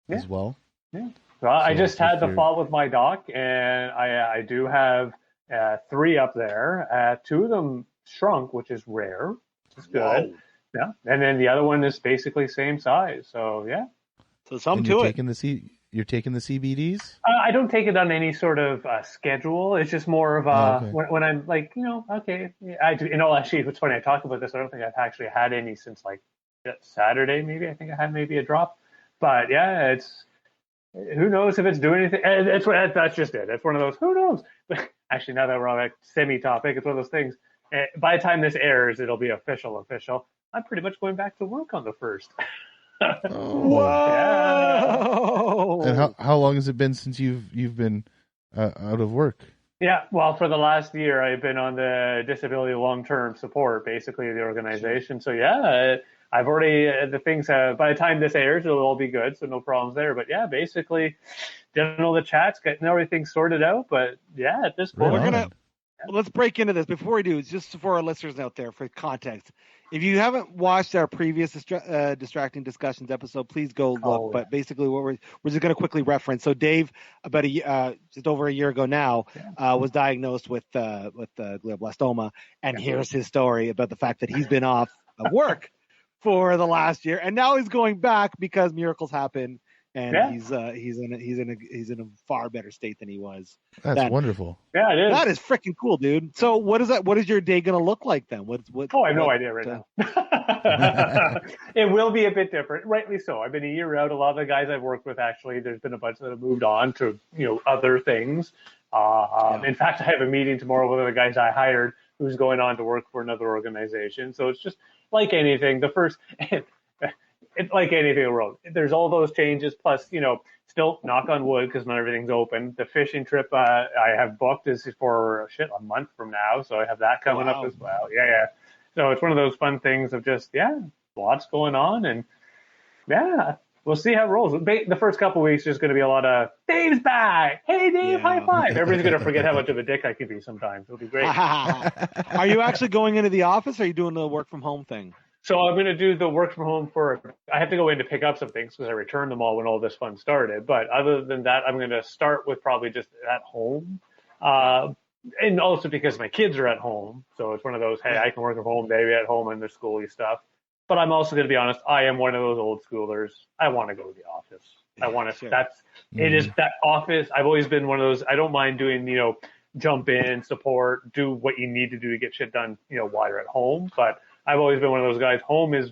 as well. Yeah. Well, I just had the fall with my doc, and I do have 3 up there. 2 of them shrunk, which is rare, which is good. Whoa. Yeah, and then the other one is basically same size. So so some to it. You're taking the CBDs? I don't take it on any sort of schedule. It's just more of when I'm okay. I do. Actually, it's funny. I talk about this. I don't think I've actually had any since Saturday. Maybe I think I had maybe a drop. But it's who knows if it's doing anything. That's just it. It's one of those who knows. But actually, now that we're on that semi-topic, it's one of those things. By the time this airs, it'll be official. I'm pretty much going back to work on the 1st. Whoa! Yeah. And how long has it been since you've been out of work? Yeah, well, for the last year, I've been on the disability long-term support, basically, of the organization. So I've already the things. By the time this airs, it'll all be good, so no problems there. But basically, done all the chats, getting everything sorted out. But at this point, let's break into this. Before we do, just for our listeners out there, for context, if you haven't watched our previous Distracting Discussions episode, please go look. But basically, what we're just going to quickly reference. So Dave, about just over a year ago now, was diagnosed with glioblastoma, and here's his story about the fact that he's been off of work for the last year, and now he's going back because miracles happen. And he's in a far better state than he was. That's wonderful. Yeah, it is. That is freaking cool, dude. So what is that? What is your day gonna look like then? I have no idea right now. It will be a bit different, rightly so. I've been a year out. A lot of the guys I've worked with, actually, there's been a bunch that have moved on to other things. In fact, I have a meeting tomorrow with the guys I hired who's going on to work for another organization. So it's just like anything. It's like anything in the world. There's all those changes, plus, still knock on wood, because not everything's open. The fishing trip I have booked is for a month from now, so I have that coming up as well. Yeah. So it's one of those fun things of just lots going on, and we'll see how it rolls. The first couple of weeks is going to be a lot of Dave's back. Hey, Dave, high five. Everybody's going to forget how much of a dick I can be sometimes. It'll be great. Are you actually going into the office, or are you doing the work from home thing? So I'm going to do the work from home I have to go in to pick up some things because I returned them all when all this fun started. But other than that, I'm going to start with probably just at home. and also because my kids are at home, so it's one of those, hey, I can work from home, they at home and their schooly stuff. But I'm also going to be honest, I am one of those old schoolers. I want to go to the office. I want to. Sure. It is that office. I've always been one of those. I don't mind doing, jump in, support, do what you need to do to get shit done, while you're at home. But I've always been one of those guys. Home is,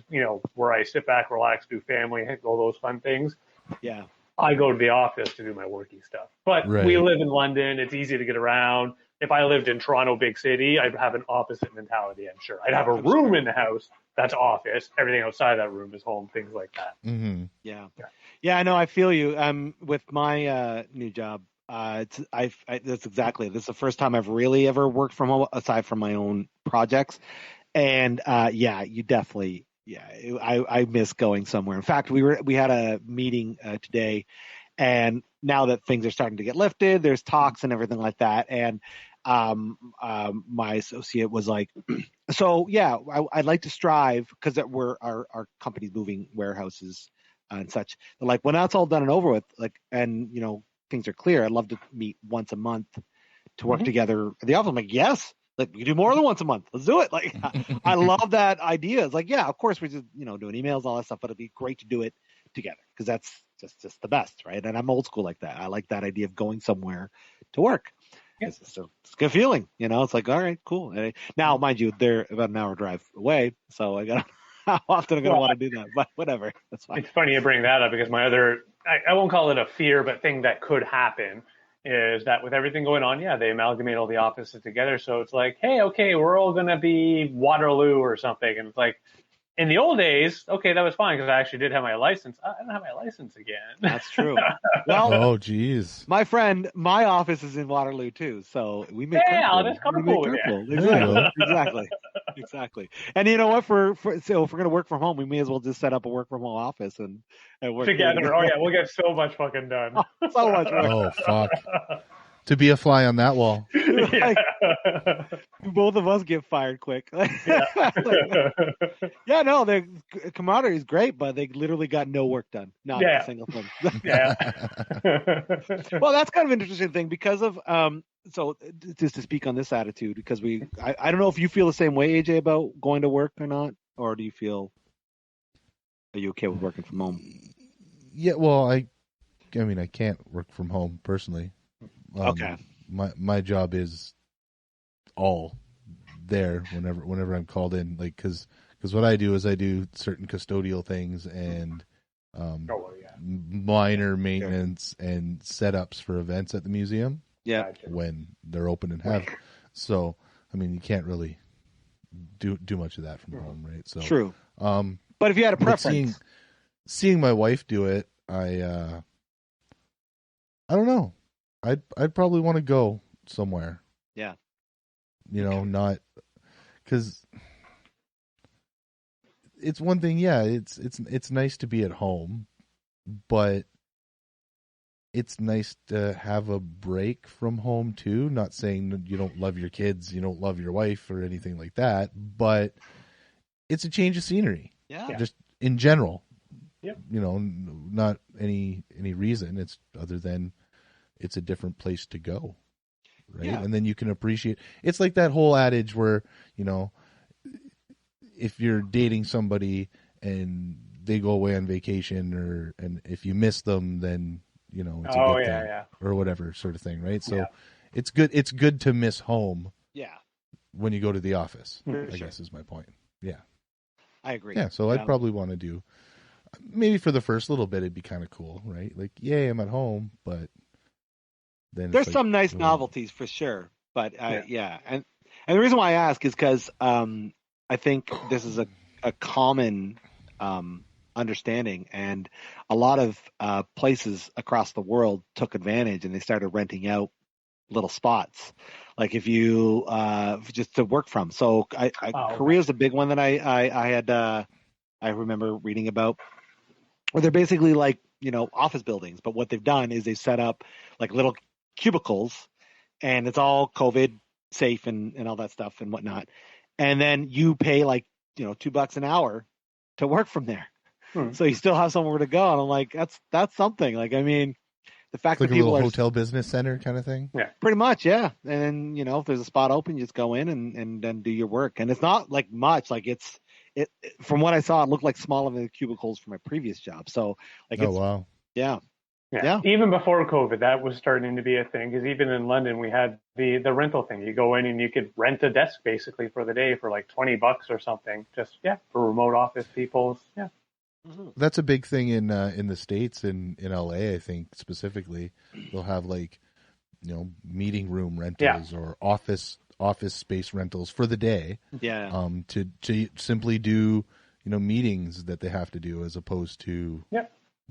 where I sit back, relax, do family, all those fun things. Yeah. I go to the office to do my worky stuff. But we live in London. It's easy to get around. If I lived in Toronto, big city, I'd have an opposite mentality, I'm sure. I'd have a room in the house that's office. Everything outside that room is home, things like that. Mm-hmm. Yeah, I know. I feel you. With my new job, that's exactly. This is the first time I've really ever worked from home, aside from my own projects. And you definitely. Yeah, I miss going somewhere. In fact, we had a meeting today, and now that things are starting to get lifted, there's talks and everything like that. And my associate was like, "So yeah, I'd like to strive because our company's moving warehouses and such. They're like, when that's all done and over with, and things are clear, I'd love to meet once a month to work together at the office." I'm like, "Yes." Like, we do more than once a month. Let's do it. Like, I love that idea. It's like, yeah, of course we're just, doing emails and all that stuff, but it'd be great to do it together because that's just the best, right? And I'm old school like that. I like that idea of going somewhere to work. Yeah. It's a good feeling, It's like, all right, cool. And now, mind you, they're about an hour drive away, so I got how often I'm going to want to do that, but whatever. That's fine. It's funny you bring that up because my other, I won't call it a fear, but thing that could happen is that with everything going on, they amalgamate all the offices together. So it's like, hey, okay, we're all going to be Waterloo or something. And it's like, in the old days, okay, that was fine because I actually did have my license. I don't have my license again. That's true. Well, oh, geez. My friend, my office is in Waterloo too, so we make I'll just carpool with you. Exactly. And you know what? So if we're gonna work from home, we may as well just set up a work from home office and work together. Oh yeah, we'll get so much fucking done. So much. Oh fuck. To be a fly on that wall. Both of us get fired quick. No, the camaraderie is great, but they literally got no work done. Not a single thing. Well, that's kind of an interesting thing because of so just to speak on this attitude, because I don't know if you feel the same way, AJ, about going to work or not, or are you okay with working from home? Yeah, well, I mean, I can't work from home personally. Okay. My job is all there whenever I'm called in, like because what I do is I do certain custodial things and minor maintenance and setups for events at the museum. Yeah. When they're open and have. So I mean, you can't really do much of that from home, right? So true. But if you had a preference, seeing my wife do it, I don't know. I'd probably want to go somewhere. Yeah. Not because it's one thing. Yeah, it's nice to be at home, but it's nice to have a break from home too. Not saying you don't love your kids, you don't love your wife or anything like that, but it's a change of scenery. Yeah. Just in general. Yep. Not any reason. It's other than it's a different place to go, right? Yeah. And then you can appreciate. It's like that whole adage where, if you're dating somebody and they go away on vacation, and if you miss them, then it's a good thing, or whatever sort of thing, right? So it's good. It's good to miss home. Yeah. When you go to the office, I guess is my point. Yeah. I agree. Yeah. So I'd probably want to do. Maybe for the first little bit, it'd be kind of cool, right? Like, yay, I'm at home, but. Then there's some nice novelties for sure, but and the reason why I ask is because I think this is a common understanding, and a lot of places across the world took advantage and they started renting out little spots, like if you just to work from. So Korea's a big one that I remember reading about, where they're basically like office buildings, but what they've done is they set up like little cubicles, and it's all COVID safe and all that stuff and whatnot. And then you pay like, $2 an hour to work from there. So you still have somewhere to go. And I'm like, that's something. Like, I mean, the fact It's like that a people little are hotel business center kind of thing. Yeah. pretty much, yeah. And then, if there's a spot open, you just go in and then do your work. And it's not like much. Like it from what I saw, it looked like smaller than the cubicles from my previous job. So like, Oh, wow. Yeah. Yeah. Even before COVID, that was starting to be a thing, because even in London, we had the rental thing. You go in and you could rent a desk basically for the day for like $20 or something. Just, for remote office people. Yeah. That's a big thing in the States, in LA, I think specifically. They'll have like, meeting room rentals or office space rentals for the day. Yeah. To simply do, meetings that they have to do, as opposed to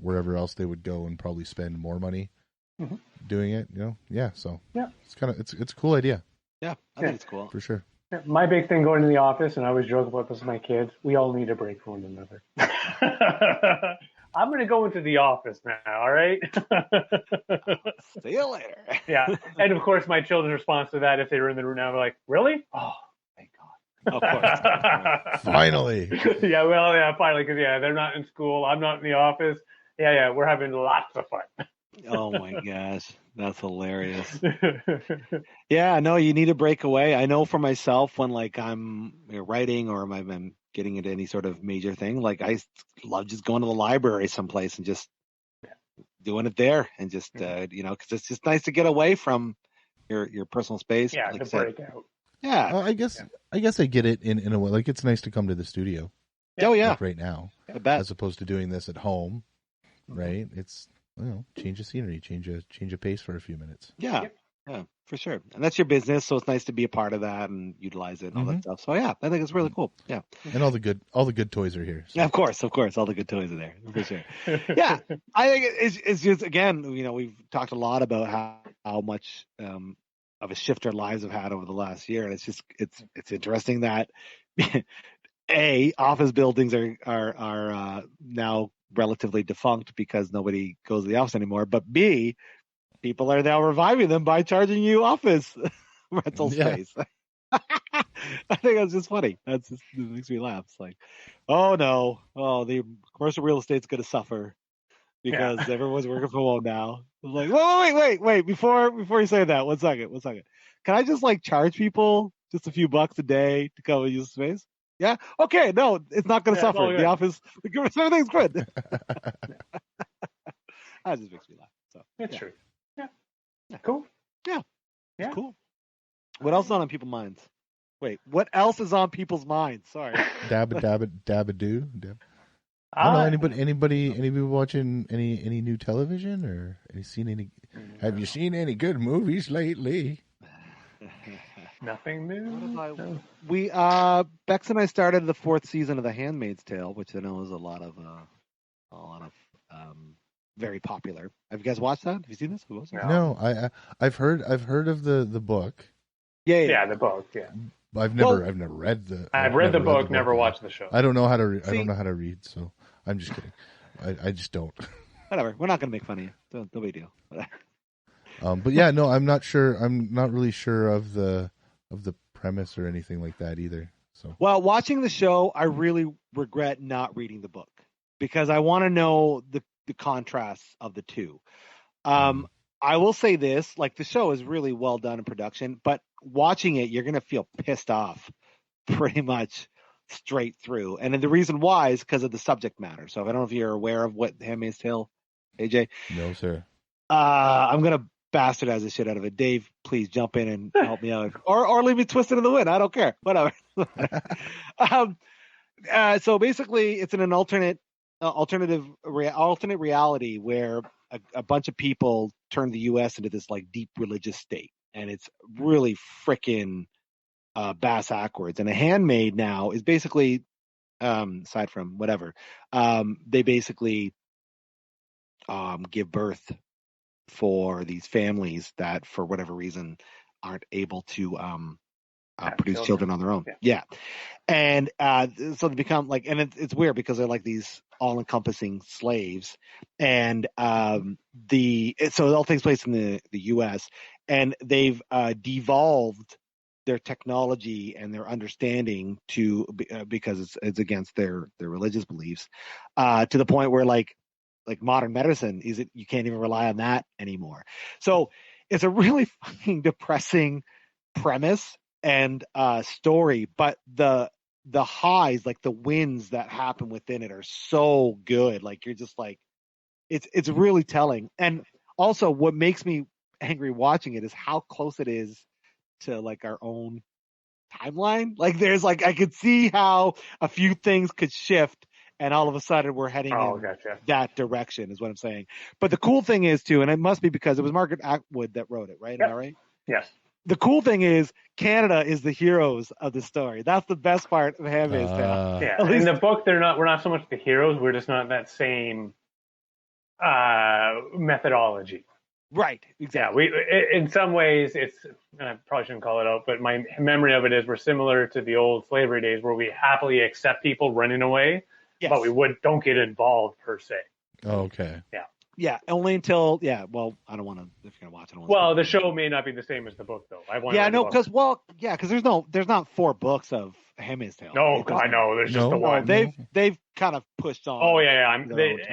wherever else they would go and probably spend more money doing it. So it's a cool idea. Yeah, I think it's cool for sure. Yeah, my big thing going to the office, and I always joke about this with my kids, we all need a break from one another. I'm going to go into the office now, all right? See you later. Yeah. And of course, my children's response to that, if they were in the room now, they're like, really? Oh, thank God. Of course. Finally. Finally, because they're not in school. I'm not in the office. Yeah, we're having lots of fun. Oh my gosh, that's hilarious. Yeah, no, you need to break away. I know for myself, when like I'm writing or I'm getting into any sort of major thing, like I love just going to the library someplace and just doing it there, and just because it's just nice to get away from your personal space. Yeah, like to break out. Yeah, I guess I get it in a way. Like, it's nice to come to the studio. Oh yeah, like right now, I bet. As opposed to doing this at home, right? It's change of scenery, change of pace for a few minutes. Yeah, for sure. And that's your business, so it's nice to be a part of that and utilize it and all that stuff. So yeah, I think it's really cool. Yeah, and all the good toys are here. So. Yeah, of course, all the good toys are there for sure. Yeah, I think it's just, again, we've talked a lot about how much of a shift our lives have had over the last year, and it's interesting that office buildings are now relatively defunct because nobody goes to the office anymore, but B, people are now reviving them by charging you office rental space. I think that's just funny. It makes me laugh. It's like, oh no, the commercial real estate's going to suffer because everyone's working from home now. I'm like, wait, before you say that, one second. Can I just like charge people just a few bucks a day to come and use the space? Yeah. Okay. No, it's not going to suffer. The office, everything's good. That just makes me laugh. So it's true. Yeah. Cool. Yeah. It's cool. What else is on people's minds? Wait, what else is on people's minds? Sorry. Dabba-doo. I don't know, anybody watching any new television, or have you seen any good movies lately? Nothing new. We Bex and I started the 4th season of The Handmaid's Tale, which I know is a lot of very popular. Have you guys watched that? Have you seen this? No, I've heard of the book. Yeah, the book. Yeah, I've never read the. I've read the book, never watched the show. I don't know how to. I don't know how to read, so I'm just kidding. I just don't. Whatever. We're not going to make fun of you. No big deal. But yeah, no, I'm not sure. I'm not really sure of the premise or anything like that either. So, well, watching the show, I really regret not reading the book because I want to know the contrasts of the two. I will say this, like, the show is really well done in production, but watching it, you're going to feel pissed off pretty much straight through. And then the reason why is because of the subject matter. So I don't know if you're aware of what Handmaid's Tale, AJ. No, sir. I'm going to bastardize the shit out of it. Dave, please jump in and help me out. Or leave me twisted in the wind. I don't care. Whatever. So basically, it's an alternate reality where a bunch of people turn the U.S. into this like deep religious state, and it's really freaking bass backwards. And a handmaid now is basically, aside from whatever, they basically give birth for these families that, for whatever reason, aren't able to produce children on their own. Yeah. And so they become like, and it's weird because they're like these all-encompassing slaves, and so it all takes place in the U.S., and they've devolved their technology and their understanding to because it's against their religious beliefs, to the point where like like modern medicine, you can't even rely on that anymore. So it's a really fucking depressing premise and story, but the highs, like the wins that happen within it, are so good. Like you're just like, it's really telling. And also, what makes me angry watching it is how close it is to like our own timeline. Like there's like, I could see how a few things could shift and all of a sudden we're heading in that direction, is what I'm saying. But the cool thing is too, and it must be because it was Margaret Atwood that wrote it, right? Yep. Am I right? Yes. The cool thing is Canada is the heroes of the story. That's the best part of Handmaid's Tale. Yeah. In the book, we're not so much the heroes. We're just not that same methodology. Right. Exactly. Yeah. In some ways, I probably shouldn't call it out, but my memory of it is we're similar to the old slavery days where we happily accept people running away, but we don't get involved per se. Oh, okay. Yeah. Yeah, only until well, I don't want to. If you're gonna watch it, well, the show may not be the same as the book, though. Because there's not 4 books of Handmaid's Tale. No, I know. There's just the one. They've kind of pushed on. Oh yeah.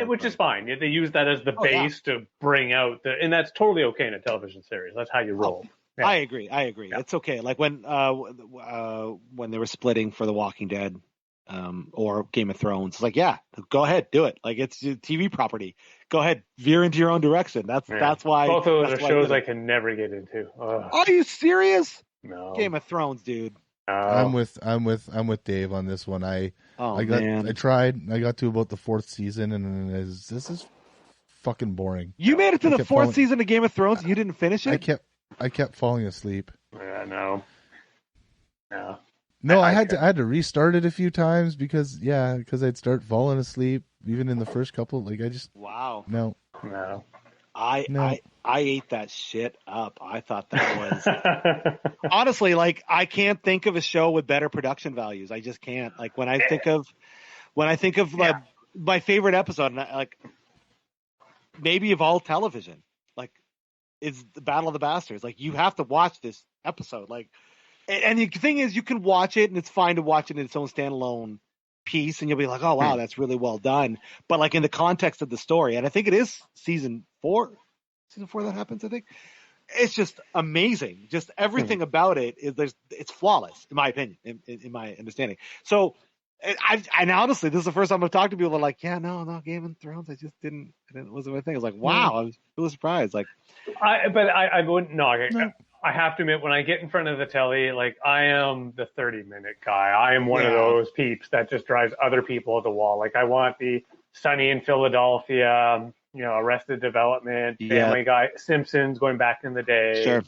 Which is fine. They use that as the base to bring out and that's totally okay in a television series. That's how you roll. Yeah. I agree. Yeah. It's okay. Like when they were splitting for The Walking Dead. Or Game of Thrones. It's like, yeah, go ahead, do it. Like it's a TV property. Go ahead, veer into your own direction. That's why. Both of those are shows I can never get into. Ugh. Are you serious? No. Game of Thrones, dude. I'm with Dave on this one. I tried. I got to about the 4th season, and this is fucking boring. You made it to the 4th season of Game of Thrones. And you didn't finish it. I kept falling asleep. Yeah, no. No, I had to restart it a few times because I'd start falling asleep even in the first couple. Like I just no. I ate that shit up. I thought that was honestly, like, I can't think of a show with better production values. I just can't. Like when I think of like my favorite episode, and like maybe of all television, like is the Battle of the Bastards. Like you have to watch this episode, like. And the thing is, you can watch it, and it's fine to watch it in its own standalone piece, and you'll be like, "Oh wow, that's really well done." But like in the context of the story, and I think it is season 4 that happens. I think it's just amazing. Just everything about it it's flawless, in my opinion, in my understanding. So, and honestly, this is the first time I've talked to people that are like, "Yeah, no, Game of Thrones, I just didn't. It wasn't my thing." I was like, "Wow, I was really surprised." Like, I wouldn't. No. I have to admit, when I get in front of the telly, like I am the 30-minute guy. I am one of those peeps that just drives other people at the wall. Like I want the Sunny in Philadelphia, Arrested Development, Family Guy, Simpsons, going back in the day. Sure.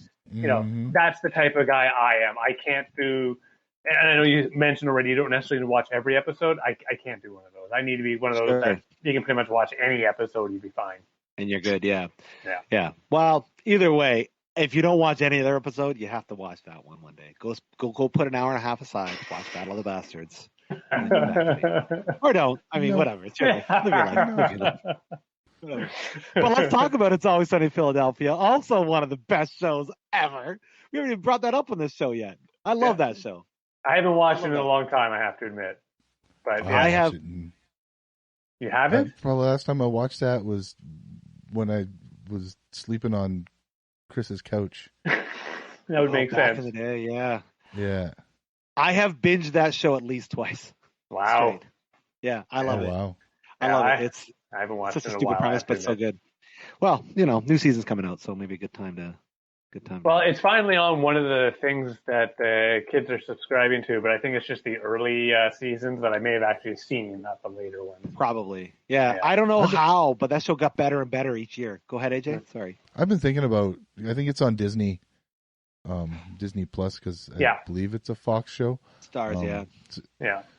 That's the type of guy I am. I can't do, and I know you mentioned already, you don't necessarily watch every episode. I can't do one of those. I need to be one of those that you can pretty much watch any episode, you'd be fine. And you're good, yeah. Well, either way, if you don't watch any other episode, you have to watch that one day. Go put an hour and a half aside, watch Battle of the Bastards. Or don't. I mean, whatever. It's your life. Live your life. Whatever. But let's talk about It's Always Sunny in Philadelphia. Also one of the best shows ever. We haven't even brought that up on this show yet. I love that show. I haven't watched it in a long time, I have to admit. But I have. You haven't? Probably the last time I watched that was when I was sleeping on Chris's couch. That would make sense. Back in the day, yeah. Yeah. I have binged that show at least twice. Wow. Straight. Yeah, I love it. Wow. I love it. I haven't watched such it in a a stupid while, premise, but so good. Well, new season's coming out, so maybe a good time to. Well, it's finally on one of the things that the kids are subscribing to, but I think it's just the early seasons that I may have actually seen, not the later ones. Probably. Yeah. I don't know how, but that show got better and better each year. Go ahead, AJ. Sorry. I've been thinking about, I think it's on Disney Plus, because I believe it's a Fox show. Stars, yeah.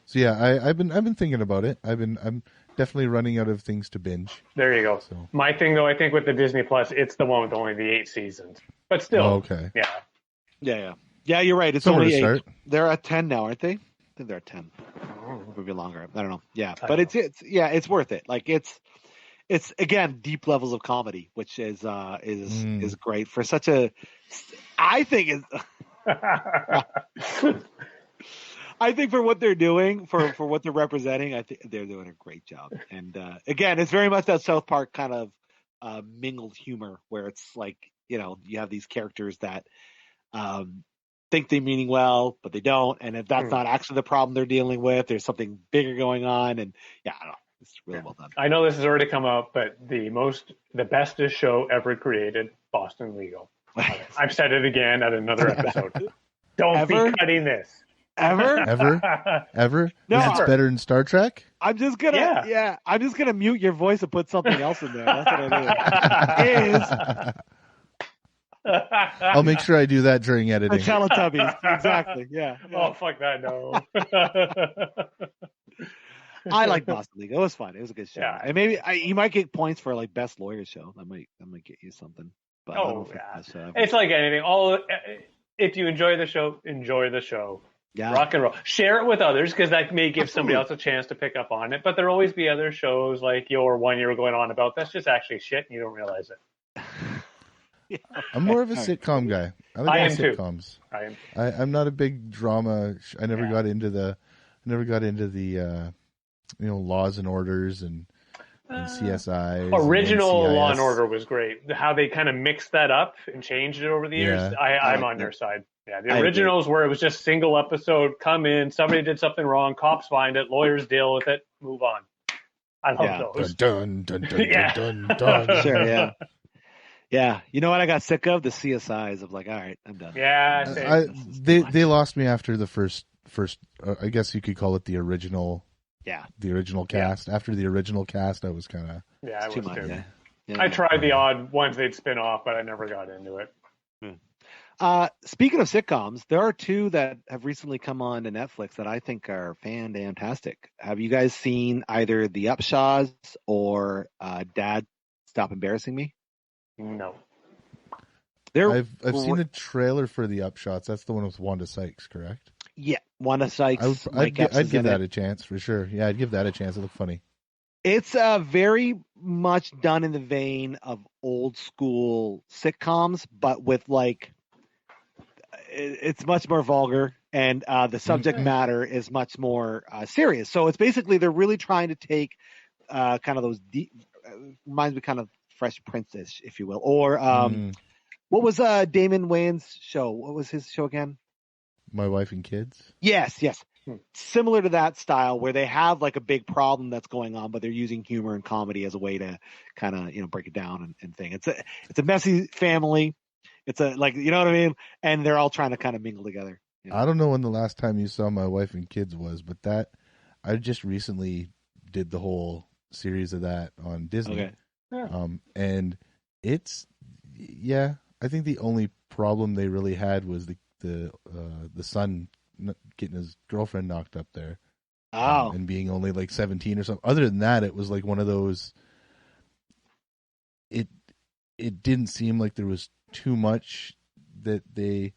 So yeah, I've been thinking about it. I'm definitely running out of things to binge. There you go. So. My thing, though, I think with the Disney Plus, it's the one with only the 8 seasons. But still. Oh, okay. Yeah. Yeah, you're right. It's Somewhere only 8. Start. They're at 10 now, aren't they? I think they're at 10. Maybe longer. I don't know. Yeah. But it's worth it. Like it's again deep levels of comedy, which is great for such a. I think it's. I think for what they're doing, for what they're representing, I think they're doing a great job. And again, it's very much that South Park kind of mingled humor where it's like, you have these characters that think they're meaning well, but they don't. And if that's not actually the problem they're dealing with, there's something bigger going on. And I don't know. It's really well done. I know this has already come up, but the bestest show ever created, Boston Legal. I've said it again at another episode. Don't be cutting this. Ever? Ever? No, it's better than Star Trek? I'm just gonna mute your voice and put something else in there. That's what I do. I'll make sure I do that during editing. The Teletubbies, exactly. Yeah. Oh, fuck that, no. I like Boston Legal. It was fun. It was a good show. Yeah. And maybe you might get points for like best lawyer show. That might get you something. But it's like anything. If you enjoy the show, enjoy the show. Yeah. Rock and roll. Share it with others because that may give somebody else a chance to pick up on it. But there'll always be other shows like your one you were going on about. That's just actually shit and you don't realize it. I'm more of a sitcom guy. I am sitcoms. Too. I am. I'm not a big drama. I never got into the Laws and Orders and CSI. Original Law and Order was great. How they kind of mixed that up and changed it over the years. I'm on their side. Yeah, the originals where it was just single episode, come in, somebody did something wrong, cops find it, lawyers deal with it, move on. I love those. Dun, dun, dun, dun, dun, dun. Sure, yeah. Yeah, you know what I got sick of? The CSIs of like, all right, I'm done. Yeah, they lost me after the first. I guess you could call it the original. Yeah, the original cast. After the original cast, I was kind of too much. Yeah. I tried the odd ones they'd spin off, but I never got into it. Speaking of sitcoms, there are two that have recently come on to Netflix that I think are fantastic. Have you guys seen either The Upshaws or Dad, Stop Embarrassing Me? No. I've seen the trailer for The Upshots. That's the one with Wanda Sykes, correct? Yeah, Wanda Sykes. I'd give that a chance for sure. Yeah, I'd give that a chance. It looked funny. It's very much done in the vein of old school sitcoms, but with like, it's much more vulgar and the subject matter is much more serious. So it's basically, they're really trying to take kind of those deep, reminds me kind of Fresh Prince-ish, if you will. Or what was Damon Wayans' show? What was his show again? My Wife and Kids? Yes. Similar to that style where they have like a big problem that's going on, but they're using humor and comedy as a way to kind of, break it down and thing. It's a messy family. It's like, you know what I mean? And they're all trying to kind of mingle together. I don't know when the last time you saw My Wife and Kids was, but I just recently did the whole series of that on Disney. Okay. Yeah. And it's, I think the only problem they really had was the son getting his girlfriend knocked up there. Oh. And being only like 17 or something. Other than that, it was like one of those, it didn't seem like there was too much that it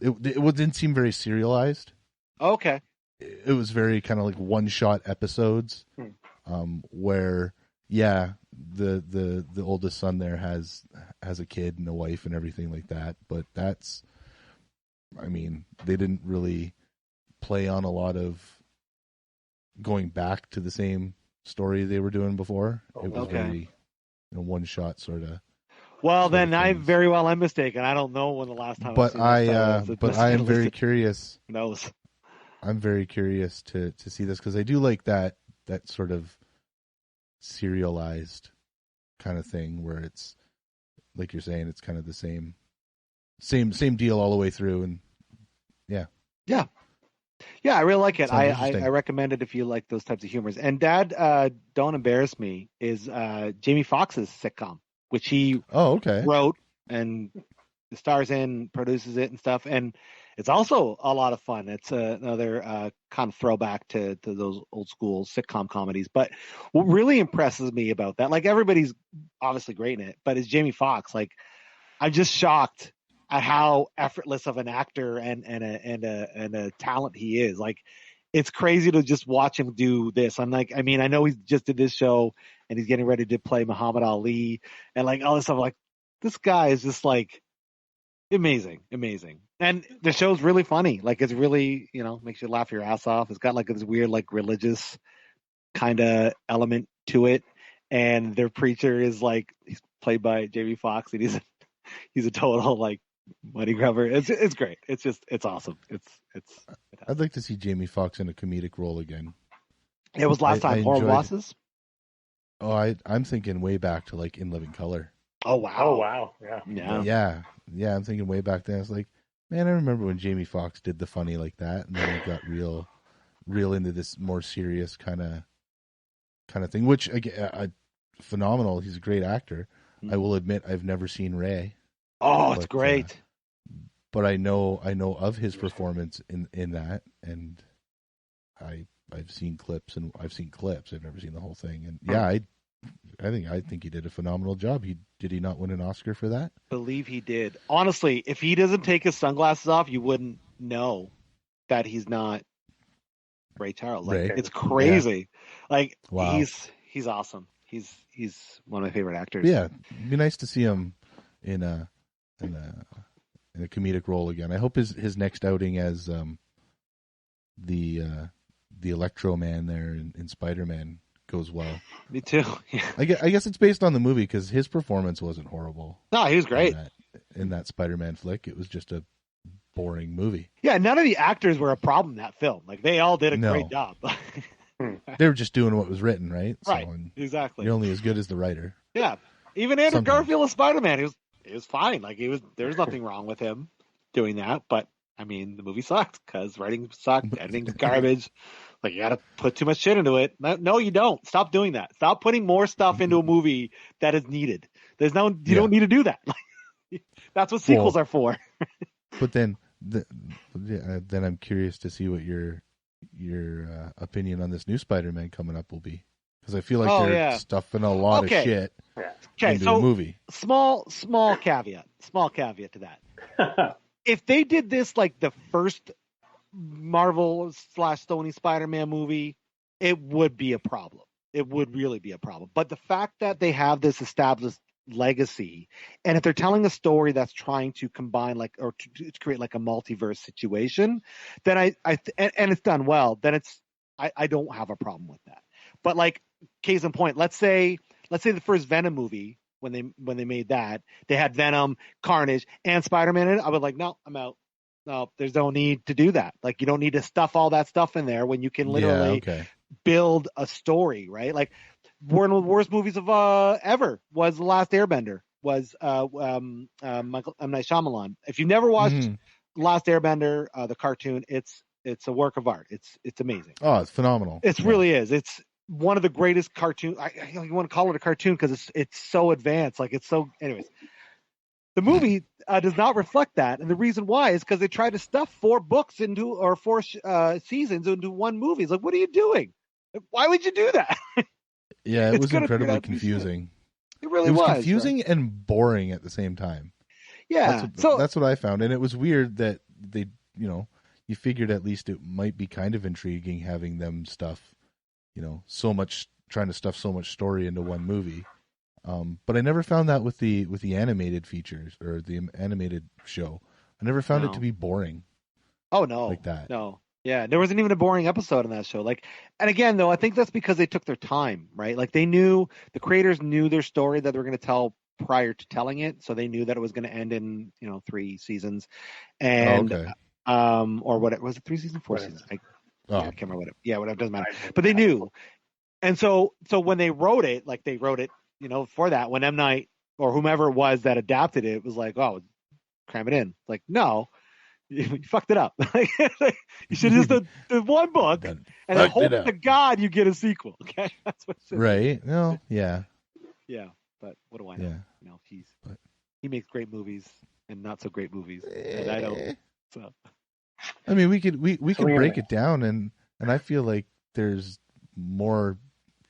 didn't seem very serialized. Okay. It was very kind of like one-shot episodes, where the oldest son there has a kid and a wife and everything like that. But they didn't really play on a lot of going back to the same story they were doing before. It was very one-shot sort of. Well, then I very well am mistaken. I don't know when the last time. But I am very curious. Who knows? I'm very curious to see this because I do like that sort of serialized kind of thing where it's like you're saying, it's kind of the same deal all the way through, and yeah, I really like it. I recommend it if you like those types of humors. And Dad, Don't Embarrass Me is Jamie Foxx's sitcom, which he wrote and stars in, produces it and stuff. And it's also a lot of fun. It's another kind of throwback to those old school sitcom comedies. But what really impresses me about that, like everybody's obviously great in it, but is Jamie Foxx. Like, I'm just shocked at how effortless of an actor and a talent he is. Like, it's crazy to just watch him do this. I'm like, I know he just did this show and he's getting ready to play Muhammad Ali and like all this stuff. Like, this guy is just like amazing. And the show's really funny. Like it's really, makes you laugh your ass off. It's got like this weird, like religious kind of element to it. And their preacher is like he's played by Jamie Foxx, and he's a total like money grubber. It's great. It's awesome. It's. I'd like to see Jamie Foxx in a comedic role again. It was last time Horrible Bosses. Oh, I'm thinking way back to like In Living Color. Oh wow! Oh wow! Yeah. I'm thinking way back then. It's like, man, I remember when Jamie Foxx did the funny like that, and then he got real into this more serious kind of thing. Which again, phenomenal. He's a great actor. I will admit, I've never seen Ray. Oh, it's great. But I know of his performance in that, and I've seen clips, and I've never seen the whole thing. And yeah, I think he did a phenomenal job. Did he not win an Oscar for that? Believe he did. Honestly, if he doesn't take his sunglasses off, you wouldn't know that he's not Ray Charles. Like it's crazy. Yeah. Like wow. He's awesome. He's one of my favorite actors. Yeah, it'd be nice to see him in a comedic role again. I hope his next outing as the Electro Man there in Spider-Man goes well. Me too. Yeah. I guess it's based on the movie because his performance wasn't horrible. No, he was great in that Spider-Man flick. It was just a boring movie. Yeah, none of the actors were a problem in that film. Like they all did a great job. They were just doing what was written, right? Right. Exactly. You're only as good as the writer. Yeah. Even Andrew Garfield as Spider-Man, he was fine. Like there's nothing wrong with him doing that. But I mean, the movie sucked because writing sucked, editing's garbage. Like you got to put too much shit into it. No, you don't. Stop doing that. Stop putting more stuff into a movie that is needed. You don't need to do that. That's what sequels are for. But then I'm curious to see what your opinion on this new Spider-Man coming up will be, because I feel like they're stuffing a lot of shit into a movie. Small caveat to that. If they did this like the first Marvel / Sony Spider-Man movie, it would be a problem. It would really be a problem. But the fact that they have this established legacy, and if they're telling a story that's trying to combine to create like a multiverse situation, then and it's done well, then I don't have a problem with that. But like case in point, let's say the first Venom movie, when they made that, they had Venom, Carnage, and Spider-Man in it, I was like, no, I'm out. No, there's no need to do that. Like you don't need to stuff all that stuff in there when you can literally build a story, right? Like one of the worst movies of ever was The Last Airbender. Was Michael M. Night Shyamalan. If you've never watched Last Airbender, the cartoon, it's a work of art. It's amazing. Oh, it's phenomenal. It really is. It's one of the greatest cartoons. You want to call it a cartoon because it's so advanced. Like it's so. Anyways, the movie does not reflect that, and the reason why is because they tried to stuff 4 books or 4 seasons into one movie. It's like, what are you doing? Why would you do that? Yeah, it was incredibly confusing. It really was confusing and boring at the same time. Yeah, that's what I found, and it was weird that they, you figured at least it might be kind of intriguing having them stuff, trying to stuff so much story into one movie. But I never found that with the animated features or the animated show. I never found it to be boring. Oh no, like that. No. Yeah, there wasn't even a boring episode in that show. Like, and again, though, I think that's because they took their time, right? Like the creators knew their story that they were going to tell prior to telling it, so they knew that it was going to end in 3 seasons, and or what was it 3 seasons, 4 seasons? I can't remember what it. Yeah, whatever, doesn't matter. But they knew, and so when they wrote it, for that, when M. Night or whomever it was that adapted it was like, oh, cram it in. Like, no. You fucked it up. You should have just done 1 book and then hope to God you get a sequel. Okay, that's what. Right? No, yeah. Yeah, but what do I know? Yeah. He makes great movies and not so great movies, and I don't. So, I mean, we could break it down, and I feel like there's more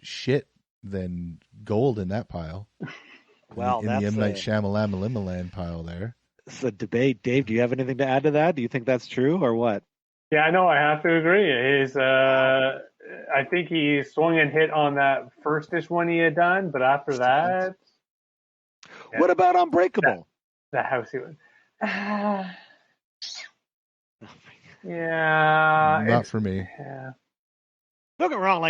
shit than gold in that pile. Well, in the M. Night Shyamalan pile there. It's a debate. Dave, do you have anything to add to that? Do you think that's true or what? Yeah, I know. I have to agree. I think he swung and hit on that first-ish one he had done, but after that... What about Unbreakable? That house he went... Yeah, Not for me. Yeah. Don't get me wrong.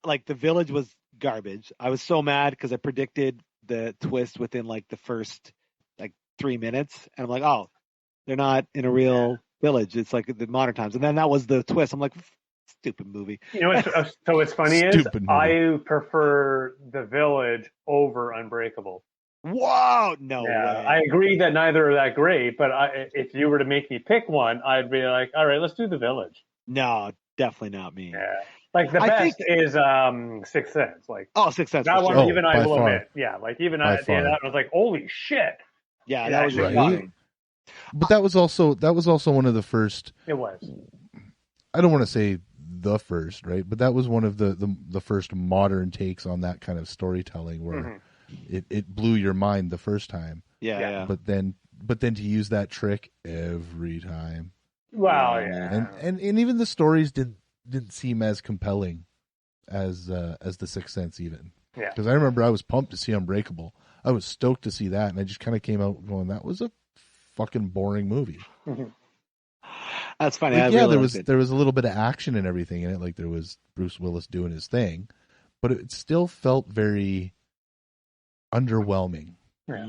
Like The Village was garbage. I was so mad because I predicted the twist within like the first like 3 minutes, and I'm like, oh, they're not in a real village. It's like the modern times, and then that was the twist. I'm like, stupid movie. You know what's funny is I prefer The Village over Unbreakable. Whoa, no way. I agree that neither are that great, but if you were to make me pick one, I'd be like, all right, let's do The Village. No, definitely not me. Yeah. Like the best is Sixth Sense. Like Sixth Sense. That one, sure. even I will admit. Yeah, like even I was like, holy shit. Yeah, that was right. But that was also one of the first. It was. I don't want to say the first, right? But that was one of the first modern takes on that kind of storytelling where it blew your mind the first time. Yeah. But then to use that trick every time. Wow, yeah. And even the stories didn't seem as compelling as the Sixth Sense even. Yeah. Because I remember I was pumped to see Unbreakable. I was stoked to see that, and I just kind of came out going, that was a fucking boring movie. That's funny. Like, there was a little bit of action and everything in it, like there was Bruce Willis doing his thing, but it still felt very underwhelming. Yeah.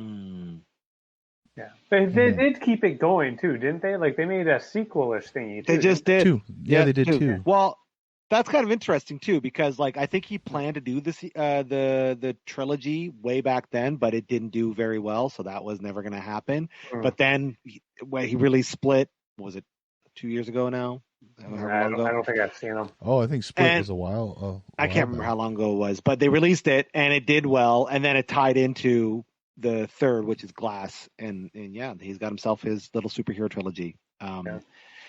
Yeah. They did keep it going too, didn't they? Like they made a sequel-ish thingy too. They just did. Two. Yeah, they did too. Well, that's kind of interesting too, because like I think he planned to do this the trilogy way back then, but it didn't do very well, so that was never going to happen. But then when he released Split, was it 2 years ago now? I don't think I've seen them. Oh, I think Split was a while. I can't remember how long ago it was, but they released it and it did well, and then it tied into the third, which is Glass, and yeah, he's got himself his little superhero trilogy.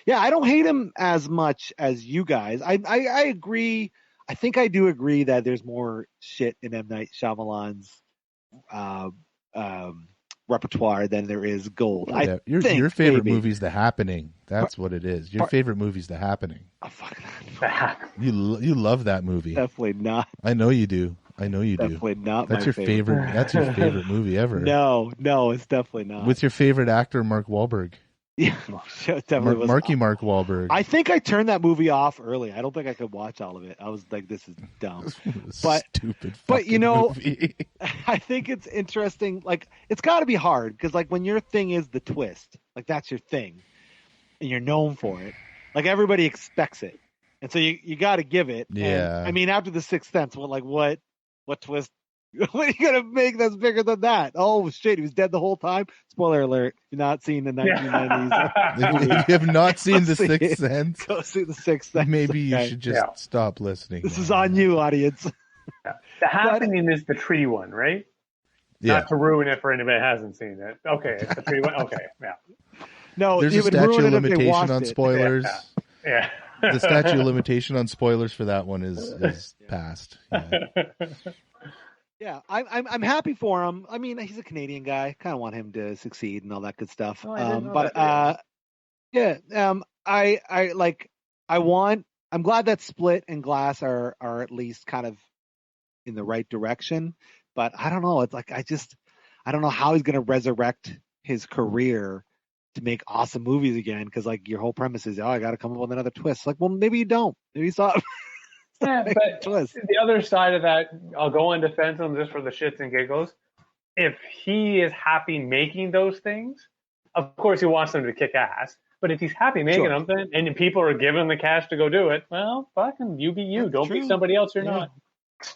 Yeah, I don't hate him as much as you guys. I agree. I think I do agree that there's more shit in M. Night Shyamalan's repertoire than there is gold. Yeah, your favorite movie's The Happening. That's what it is. Your favorite movie's The Happening. Oh, fuck that. You love that movie. Definitely not. I know you do. Definitely not. That's your favorite. That's your favorite movie ever. No, it's definitely not. With your favorite actor, Mark Wahlberg. Yeah, definitely was. Mark Wahlberg. I think I turned that movie off early. I don't think I could watch all of it. I was like, "This is dumb." But stupid. But you know, movie. I think it's interesting. Like, it's got to be hard because, like, when your thing is the twist, like that's your thing, and you're known for it. Like everybody expects it, and so you got to give it. Yeah. And, I mean, after the Sixth Sense, what twist? What are you gonna make that's bigger than that? Oh shit, he was dead the whole time. Spoiler alert! You're not seeing the 1990s. If you have not seen The Sixth Sense, go see The Sixth Sense. Maybe you should just stop listening. This is on you, audience. The Happening is the tree one, right? Yeah. Not to ruin it for anybody that hasn't seen it. Okay, it's the tree one. Okay, yeah. No, there's a statute of limitation on spoilers. Yeah. The statute of limitation on spoilers for that one is passed. Yeah. Yeah, I'm happy for him. I mean, he's a Canadian guy. Kind of want him to succeed and all that good stuff. I'm glad that Split and Glass are at least kind of in the right direction. But I don't know. It's like I don't know how he's going to resurrect his career to make awesome movies again. Because like your whole premise is, I got to come up with another twist. Like, well, maybe you don't. Maybe you saw. Yeah, but the other side of that, I'll go on defense of him just for the shits and giggles. If he is happy making those things, of course he wants them to kick ass. But if he's happy making them, and people are giving him the cash to go do it, well, fucking you be you. That's Don't true. be somebody else you're not.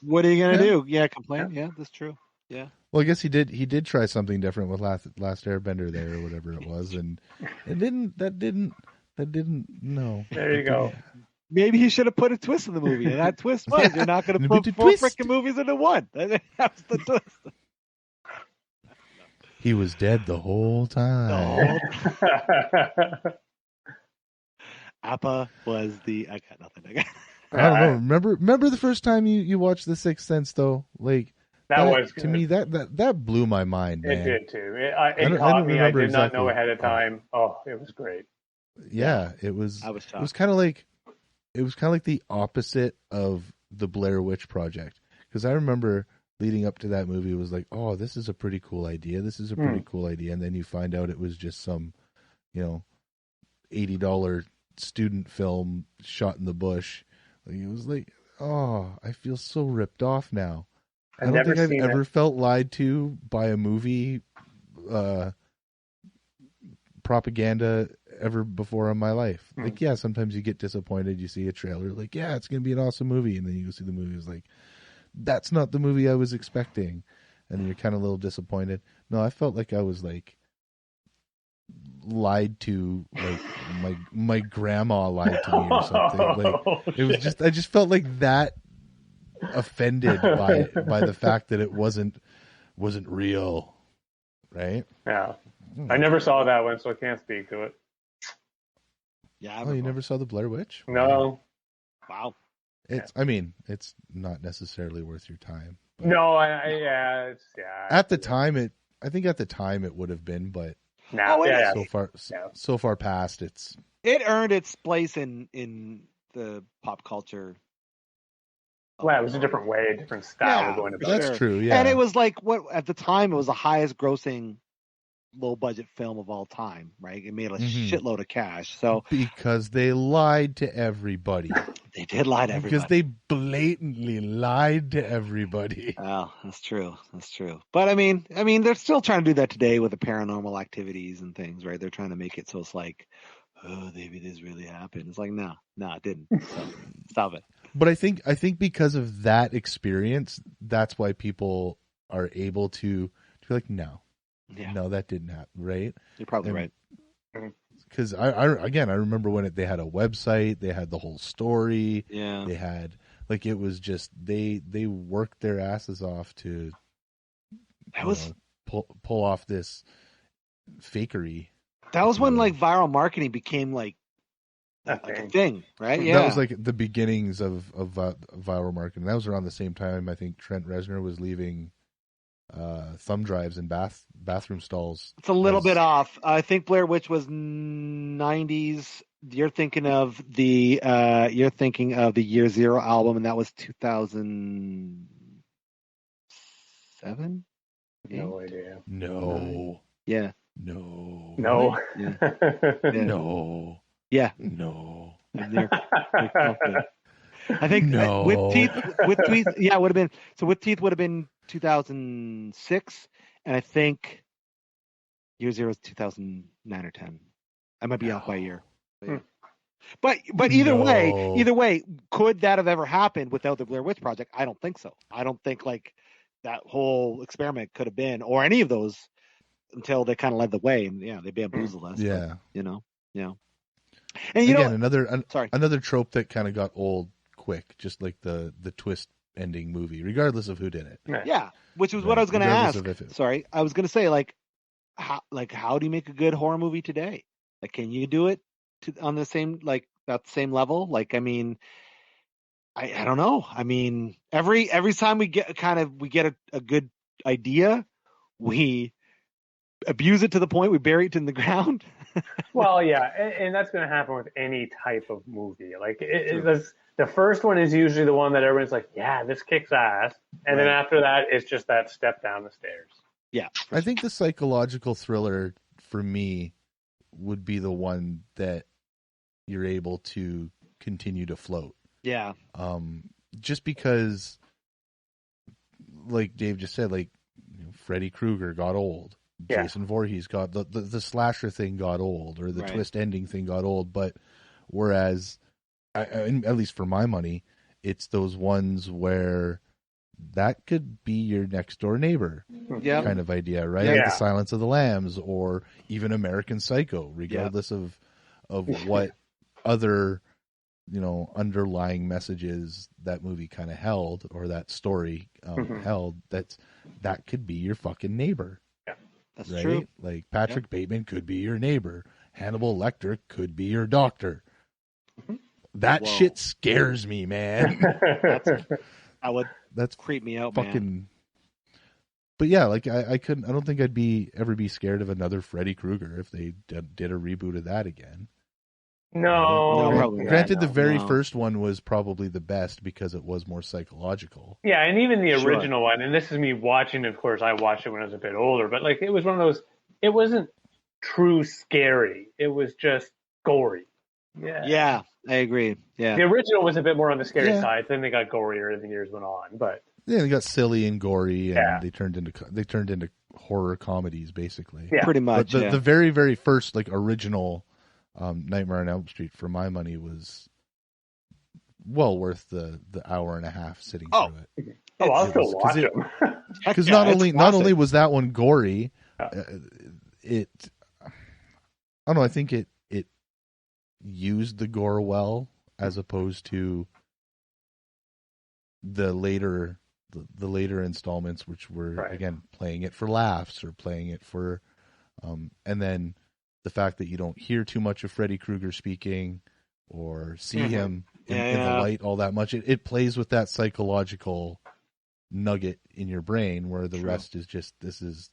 What are you gonna do? Yeah, complain. Yeah, that's true. Yeah. Well, I guess he did try something different with Last Airbender there or whatever it was, and it didn't. No. There you go. Maybe he should have put a twist in the movie, and that twist was you're not going to put 4 freaking movies into one. That was the twist. He was dead the whole time. Appa was the. I got nothing. I don't know. Remember the first time you watched The Sixth Sense though? Like that was to me that blew my mind. Man. It did too. It caught me. I did not know ahead of time. Oh, it was great. Yeah, it was. I was shocked. It was kind of like the opposite of the Blair Witch Project, because I remember leading up to that movie, it was like, oh, this is a pretty cool idea. And then you find out it was just some, $80 student film shot in the bush. Like, it was like, oh, I feel so ripped off now. I don't think I've ever felt lied to by a movie propaganda ever before in my life. Like, yeah, sometimes you get disappointed. You see a trailer, like, yeah, it's going to be an awesome movie. And then you go see the movie. It's like, that's not the movie I was expecting. And then you're kind of a little disappointed. No, I felt like I was like lied to, like my grandma lied to me or something. Like, it was just, I just felt like that offended by the fact that it wasn't real, right? Yeah, I never saw that one, so I can't speak to it. Yeah. Oh, you never saw the Blair Witch? No. Wow. I mean, it's not necessarily worth your time. No, At the time, I think at the time it would have been, but so far past, it earned its place in the pop culture. Well, it was a different way, a different style of going about it. That's true, yeah. And it was like, at the time, it was the highest grossing low budget film of all time, right? It made a shitload of cash. So because they lied to everybody. They did lie to everybody. Because they blatantly lied to everybody. Oh, that's true. That's true. But I mean, they're still trying to do that today with the paranormal activities and things, right? They're trying to make it so it's like, oh, maybe this really happened. It's like, no, it didn't. So, stop it. But I think because of that experience, that's why people are able to be like, no, that didn't happen, right? You're probably right. Because I remember when they had a website, they had the whole story. Yeah, they had it was just they worked their asses off to pull off this fakery. That was when viral marketing became like a thing, right? Yeah, that was like the beginnings of viral marketing. That was around the same time I think Trent Reznor was leaving thumb drives in bathroom stalls. It's a little bit off. I think Blair Witch was 90s. You're thinking of the Year Zero album, and that was 2007. No idea. No. Yeah. No. No. Yeah. No. Yeah. No. I think no. with teeth, yeah, it would have been. So with teeth would have been 2006, and I think Year Zero is 2009 or 10. I might be off by a year. But either way, could that have ever happened without the Blair Witch Project? I don't think so. I don't think that whole experiment could have been, or any of those, until they kind of led the way, and they bamboozled us. Yeah, but, And another trope that kind of got old quick, just like the twist ending movie, regardless of who did it. Yeah, which was what I was going to ask. Sorry, I was going to say how do you make a good horror movie today? Like, can you do it on the same that same level? I don't know. I mean, every time we get a good idea, we abuse it to the point we bury it in the ground. Well, yeah, and that's going to happen with any type of movie. The first one is usually the one that everyone's like, yeah, this kicks ass. And then after that, it's just that step down the stairs. Yeah. I think the psychological thriller for me would be the one that you're able to continue to float. Yeah. Just because, like Dave just said, Freddy Krueger got old. Yeah. Jason Voorhees got the slasher thing got old, or the twist ending thing got old. But whereas, at least for my money, it's those ones where that could be your next door neighbor kind of idea, right? Yeah. The Silence of the Lambs, or even American Psycho, regardless of what other underlying messages that movie kind of held, or that story held. That could be your fucking neighbor. That's true. Like Patrick Bateman could be your neighbor. Hannibal Lecter could be your doctor. That shit scares me, man. That's creep me out, fucking, man. But yeah, I don't think I'd ever be scared of another Freddy Krueger if they did a reboot of that again. No. Granted, the very first one was probably the best because it was more psychological. Yeah, and even the original one, and this is me watching, of course, I watched it when I was a bit older, but it was one of those, it wasn't true scary. It was just gory. Yeah, I agree. Yeah, the original was a bit more on the scary side. Then they got gorier as the years went on, but they got silly and gory, and they turned into horror comedies, basically. Yeah, pretty much. But the very, very first original Nightmare on Elm Street, for my money, was well worth the hour and a half sitting through it. Oh, I'll still watch them. Because not only was that one gory, I don't know. I think it used the gore well, as opposed to the later installments, which were again playing it for laughs or playing it for, and then the fact that you don't hear too much of Freddy Krueger speaking or see him in the light all that much. It plays with that psychological nugget in your brain, where the rest is just this is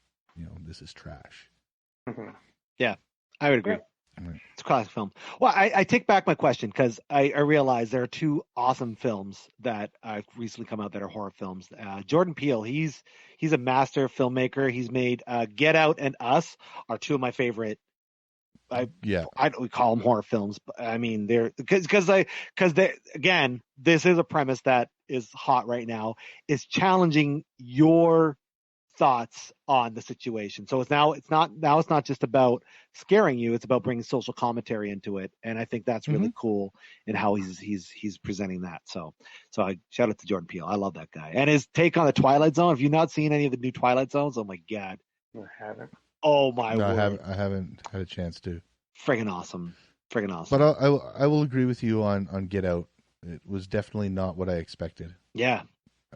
trash. Mm-hmm. Yeah, I would agree. It's a classic film. Well, I take back my question, because I realize there are two awesome films that have recently come out that are horror films. Jordan Peele, he's a master filmmaker. He's made Get Out and Us are two of my favorite. I don't call them horror films, but I mean they're because again, this is a premise that is hot right now. Is challenging your thoughts on the situation. So it's not just about scaring you, it's about bringing social commentary into it, and I think that's really cool in how he's presenting that. So I shout out to Jordan Peele. I love that guy, and his take on the Twilight Zone. Have you not seen any of the new Twilight Zones? Oh my god, I haven't. Oh my word. I haven't had a chance to. Friggin' awesome. But I will agree with you on Get Out. It was definitely not what I expected. Yeah.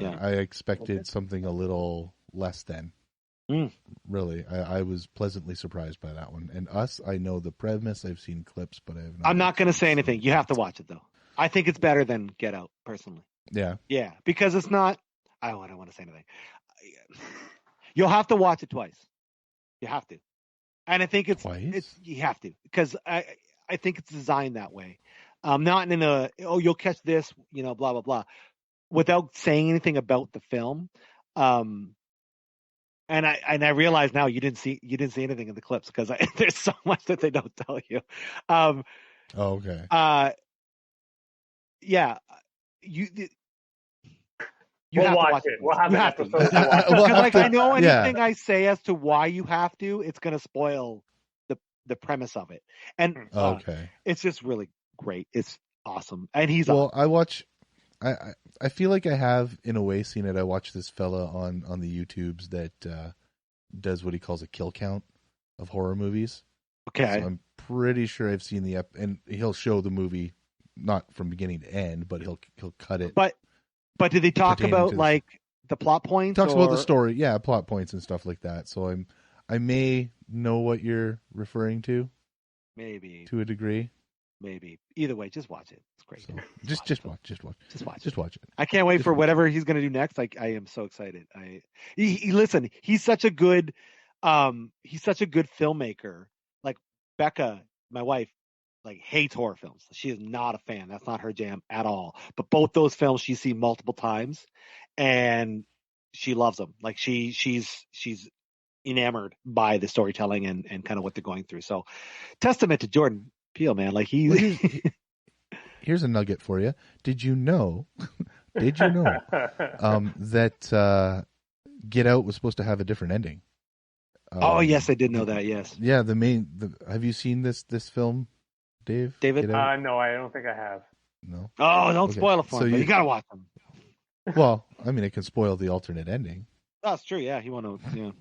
I expected something a little less than. Really, I was pleasantly surprised by that one. And Us, I know the premise. I've seen clips, but I have not. I'm not going to say anything. You have to watch it though. I think it's better than Get Out, personally. Yeah. Yeah, because it's not. I don't want to say anything. You'll have to watch it twice. You have to, and I think you have to, because I think it's designed that way. Not in a you'll catch this, blah blah blah, without saying anything about the film. And I realize now you didn't see anything in the clips, because there's so much that they don't tell you. Okay. Yeah. We'll watch it. We'll have an episode. Because I know anything I say as to why you have to, it's going to spoil the premise of it. And it's just really great. It's awesome. And he's I feel like I have, in a way, seen it. I watched this fella on the YouTubes that does what he calls a kill count of horror movies. Okay. So I'm pretty sure I've seen and he'll show the movie not from beginning to end, but he'll cut it. But did they talk about the plot points? Talks about the story, plot points and stuff like that. So I may know what you're referring to. Maybe. To a degree. Maybe. Either way, just watch it. It's great. So, just watch it. I can't wait for whatever he's going to do next. I am so excited. Listen, he's such a good filmmaker. Like Becca, my wife, hates horror films. She is not a fan. That's not her jam at all. But both those films she's seen multiple times, and she loves them. Like she's enamored by the storytelling and kind of what they're going through. So, testament to Jordan Peele, man. Here's a nugget for you. Did you know that Get Out was supposed to have a different ending? Yes, I did know that. Yes. Yeah. Have you seen this film, David? No, I don't think I have. No. Oh, don't spoil it for me. You gotta watch them. Well, I mean, it can spoil the alternate ending. That's true. Yeah, he won't. Yeah.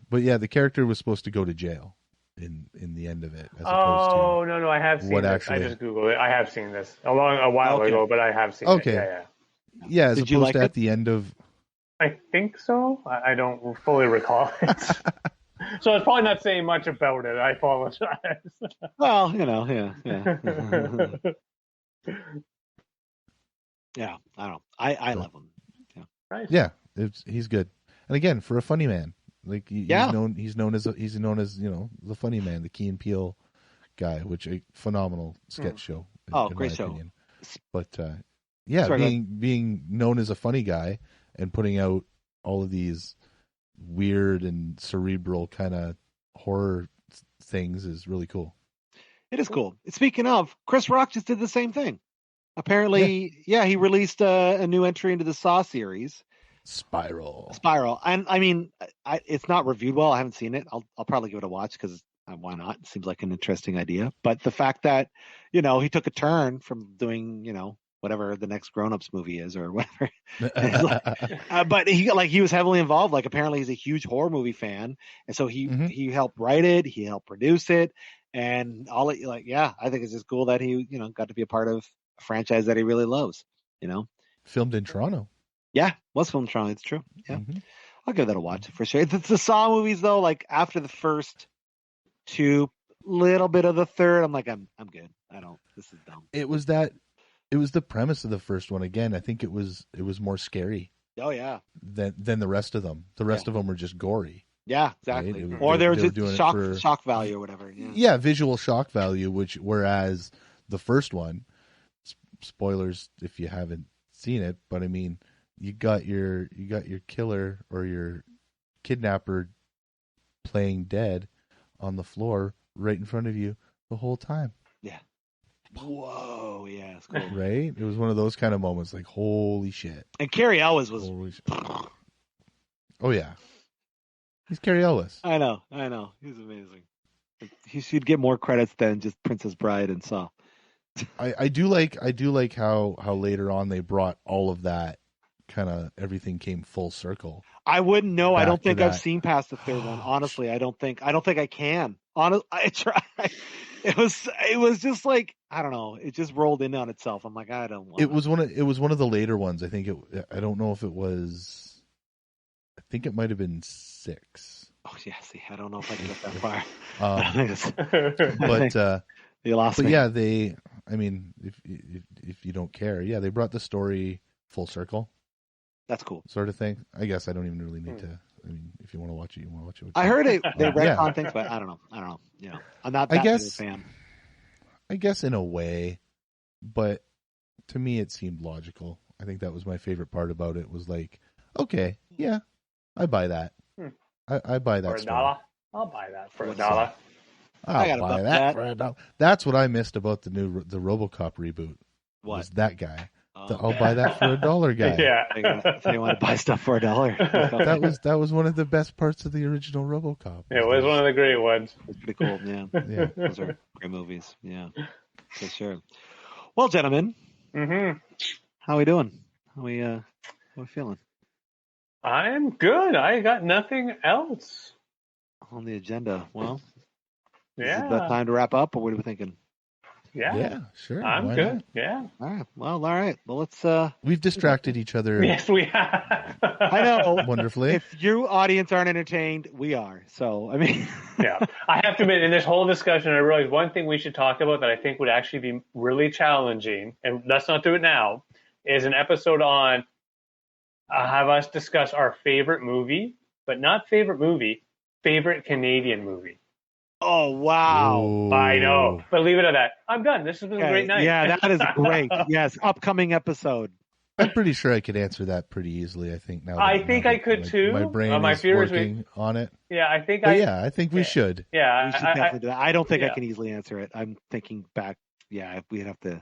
But yeah, the character was supposed to go to jail in the end of it. As opposed to no, I have seen this. I just Googled it. I have seen this a while ago, but I have seen it. Yeah, as opposed to at the end of. I think so. I don't fully recall it. So it's probably not saying much about it. I apologize. Well, yeah. Yeah, I don't know. I love him. Yeah. Nice. Yeah, he's good. And again, for a funny man. He's known as the funny man, the Key and Peele guy, which a phenomenal sketch show. In great my show. Opinion. But being known as a funny guy and putting out all of these weird and cerebral kind of horror things is really cool. It is cool. Speaking of, Chris Rock just did the same thing. Apparently, he released a new entry into the Saw series. Spiral. And I mean, it's not reviewed well. I haven't seen it. I'll probably give it a watch because why not? It seems like an interesting idea. But the fact that, he took a turn from doing, whatever the next Grown Ups movie is or whatever. But he was heavily involved. Like apparently he's a huge horror movie fan. And so he helped write it. He helped produce it. And I think it's just cool that he, got to be a part of a franchise that he really loves, Filmed in Toronto. Yeah, was filmed in Toronto. It's true. Yeah. I'll give that a watch for sure. It's the Saw movies though, like after the first two, little bit of the third, I'm like, I'm good. This is dumb. It was the premise of the first one. Again, I think it was more scary. Oh yeah. Than the rest of them. The rest of them were just gory. Yeah, exactly. Right? Or they were just shock value or whatever. Yeah, visual shock value. Whereas the first one, spoilers if you haven't seen it, but I mean, you got your killer or your kidnapper playing dead on the floor right in front of you the whole time. Yeah. Whoa, yeah, it's cool. Right? It was one of those kind of moments, like holy shit. And Cary Elwes was. Oh yeah, he's Cary Elwes. I know, he's amazing. He should get more credits than just Princess Bride and Saw. I do like how later on they brought all of that. Kind of everything came full circle. I wouldn't know. I don't think I've seen past the third one. Honestly, I don't think I can. I tried. It was just like, I don't know. It just rolled in on itself. I'm like, I don't want. It was one of the later ones. I think I don't know if it was. I think it might have been 6. Oh yeah. See, I don't know if I can get that far. But you lost me. But yeah, I mean, if you don't care, yeah, they brought the story full circle. That's cool. Sort of thing. I guess I don't even really need to. I mean, if you want to watch it, you want to watch it. I heard they retcon things, but I don't know. I'm not that big a fan. I guess in a way, but to me it seemed logical. I think that was my favorite part about it. Was like, okay, yeah, I buy that. I buy that. For $1, I'll buy that for $1. I'll buy that for $1. That's what I missed about the RoboCop reboot. What? Was that guy? I'll buy that for $1 guy. Yeah. They want to buy stuff for $1. That was one of the best parts of the original RoboCop. It was one of the great ones. It's pretty cool. Yeah. Those are great movies. Yeah, for sure. Well, gentlemen, how are we doing? How are we feeling? I'm good. I got nothing else on the agenda. Well, is it about time to wrap up, or what are we thinking? Yeah, sure. I'm good. Yeah. All right. Well, let's. We've distracted each other. Yes, we have. I know. Wonderfully. If you audience aren't entertained, we are. So, I mean. Yeah. I have to admit, in this whole discussion, I realized one thing we should talk about that I think would actually be really challenging, and let's not do it now, is an episode on have us discuss our favorite movie, but not favorite movie, favorite Canadian movie. Oh, wow. Ooh. I know. But leave it at that. I'm done. This has been a great night. Yeah, that is great. Yes, upcoming episode. I'm pretty sure I could answer that pretty easily, I think. I think I could too. My brain is working on it. Yeah, I think I think we should. Yeah. We should definitely do that. I don't think I can easily answer it. I'm thinking back. Yeah, we'd have to.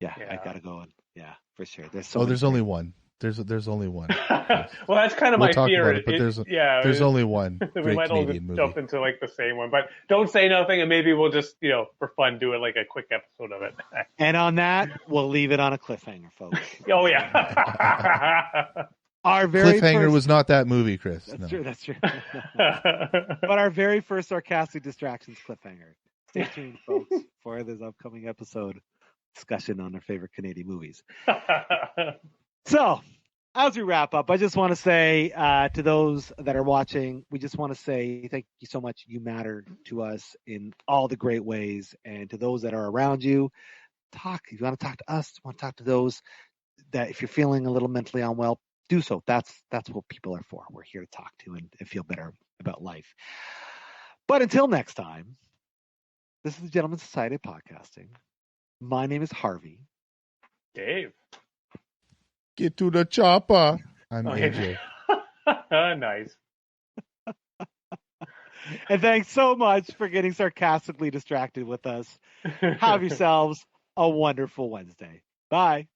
Yeah, I got to go on. Yeah, for sure. There's only one. There's only one. Well, that's kind of my fear. About it, but there's only one. We might all just jump into like the same one, but don't say nothing, and maybe we'll just for fun do it like a quick episode of it. And on that, we'll leave it on a cliffhanger, folks. Oh yeah. Our very cliffhanger first... was not that movie, Chris. That's true. That's true. But our very first Sarcastic Distractions cliffhanger. Stay tuned, folks, for this upcoming episode discussion on our favorite Canadian movies. So, as we wrap up, I just want to say to those that are watching, we just want to say thank you so much. You matter to us in all the great ways. And to those that are around you, if you want to talk to us, want to talk to those that if you're feeling a little mentally unwell, do so. That's what people are for. We're here to talk to and feel better about life. But until next time, this is the Gentleman's Society of Podcasting. My name is Harvey. Dave. Get to the chopper. I'm AJ. Nice. And thanks so much for getting sarcastically distracted with us. Have yourselves a wonderful Wednesday. Bye.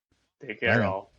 Take care, Bye. all.